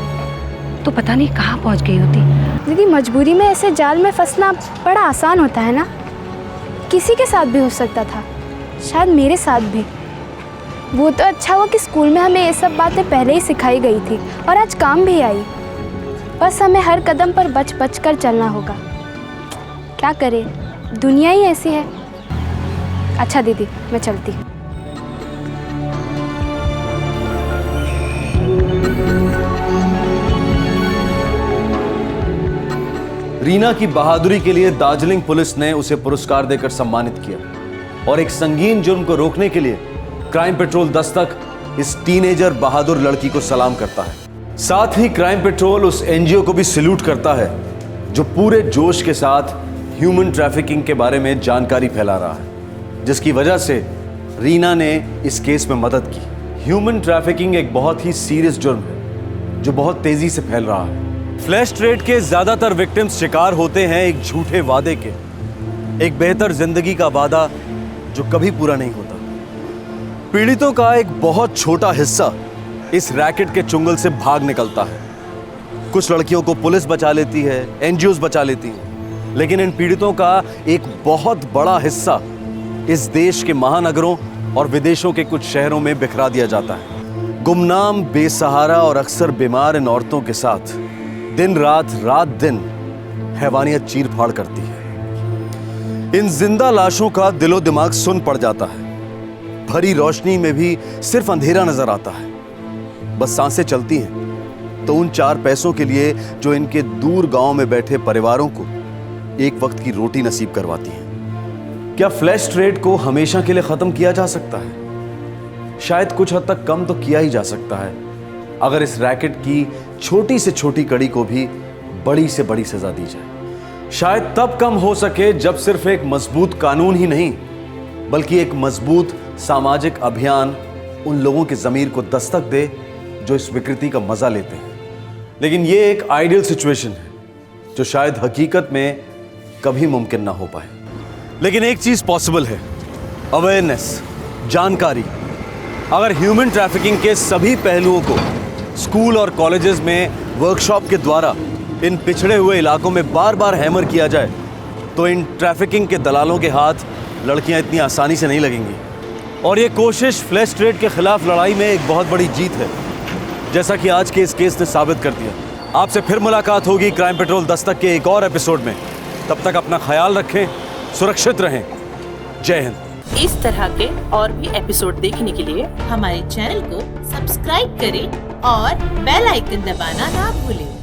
तो पता नहीं कहाँ पहुँच गई होती। दीदी, मजबूरी में ऐसे जाल में फंसना बड़ा आसान होता है ना। किसी के साथ भी हो सकता था, शायद मेरे साथ भी। वो तो अच्छा हुआ कि स्कूल में हमें ये सब बातें पहले ही सिखाई गई थी और आज काम भी आई। बस हमें हर कदम पर बच बच कर चलना होगा। क्या करें, दुनिया ही ऐसी है। अच्छा दीदी, मैं चलती हूँ। रीना की बहादुरी के लिए दार्जिलिंग पुलिस ने उसे पुरस्कार देकर सम्मानित किया और एक संगीन जुर्म को रोकने के लिए क्राइम पेट्रोल दस्तक इस टीनेजर बहादुर लड़की को सलाम करता है। साथ ही क्राइम पेट्रोल उस एनजीओ को भी सैल्यूट करता है जो पूरे जोश के साथ ह्यूमन ट्रैफिकिंग के बारे में जानकारी फैला रहा है, जिसकी वजह से रीना ने इस केस में मदद की। ह्यूमन ट्रैफिकिंग एक बहुत ही सीरियस जुर्म है जो बहुत तेजी से फैल रहा है। फ्लैश ट्रेड के ज्यादातर विक्टिम्स शिकार होते हैं एक झूठे वादे के, एक बेहतर जिंदगी का वादा जो कभी पूरा नहीं होता। पीड़ितों का एक बहुत छोटा हिस्सा इस रैकेट के चुंगल से भाग निकलता है। कुछ लड़कियों को पुलिस बचा लेती है, एनजीओज बचा लेती हैं, लेकिन इन पीड़ितों का एक बहुत बड़ा हिस्सा इस देश के महानगरों और विदेशों के कुछ शहरों में बिखरा दिया जाता है। गुमनाम, बेसहारा और अक्सर बीमार इन औरतों के साथ दिन रात रात दिन हैवानियत चीर फाड़ करती है। इन जिंदा लाशों का दिलो दिमाग सुन पड़ जाता है। भरी रोशनी में भी सिर्फ अंधेरा नजर आता है। बस सांसें चलती हैं तो उन 4 पैसों के लिए जो इनके दूर गांव में बैठे परिवारों को एक वक्त की रोटी नसीब करवाती हैं। क्या फ्लैश ट्रेड को हमेशा के लिए खत्म किया जा सकता है? शायद कुछ हद तक कम तो किया ही जा सकता है अगर इस रैकेट की छोटी से छोटी कड़ी को भी बड़ी से बड़ी सजा दी जाए। शायद तब कम हो सके जब सिर्फ एक मजबूत कानून ही नहीं बल्कि एक मजबूत सामाजिक अभियान उन लोगों के ज़मीर को दस्तक दे जो इस विकृति का मजा लेते हैं। लेकिन ये एक आइडियल सिचुएशन है जो शायद हकीकत में कभी मुमकिन ना हो पाए। लेकिन एक चीज पॉसिबल है, अवेयरनेस, जानकारी। अगर ह्यूमन ट्रैफिकिंग के सभी पहलुओं को स्कूल और कॉलेजेस में वर्कशॉप के द्वारा इन पिछड़े हुए इलाकों में बार बार हैमर किया जाए तो इन ट्रैफिकिंग के दलालों के हाथ लड़कियां इतनी आसानी से नहीं लगेंगी। और ये कोशिश फ्लैश ट्रेड के खिलाफ लड़ाई में एक बहुत बड़ी जीत है, जैसा कि आज के इस केस ने साबित कर दिया। आपसे फिर मुलाकात होगी क्राइम पेट्रोल दस्तक के एक और एपिसोड में। तब तक अपना ख्याल रखें, सुरक्षित रहें। जय हिंद। इस तरह के और भी एपिसोड देखने के लिए हमारे चैनल को सब्सक्राइब करें और बेल आइकन दबाना ना भूलें।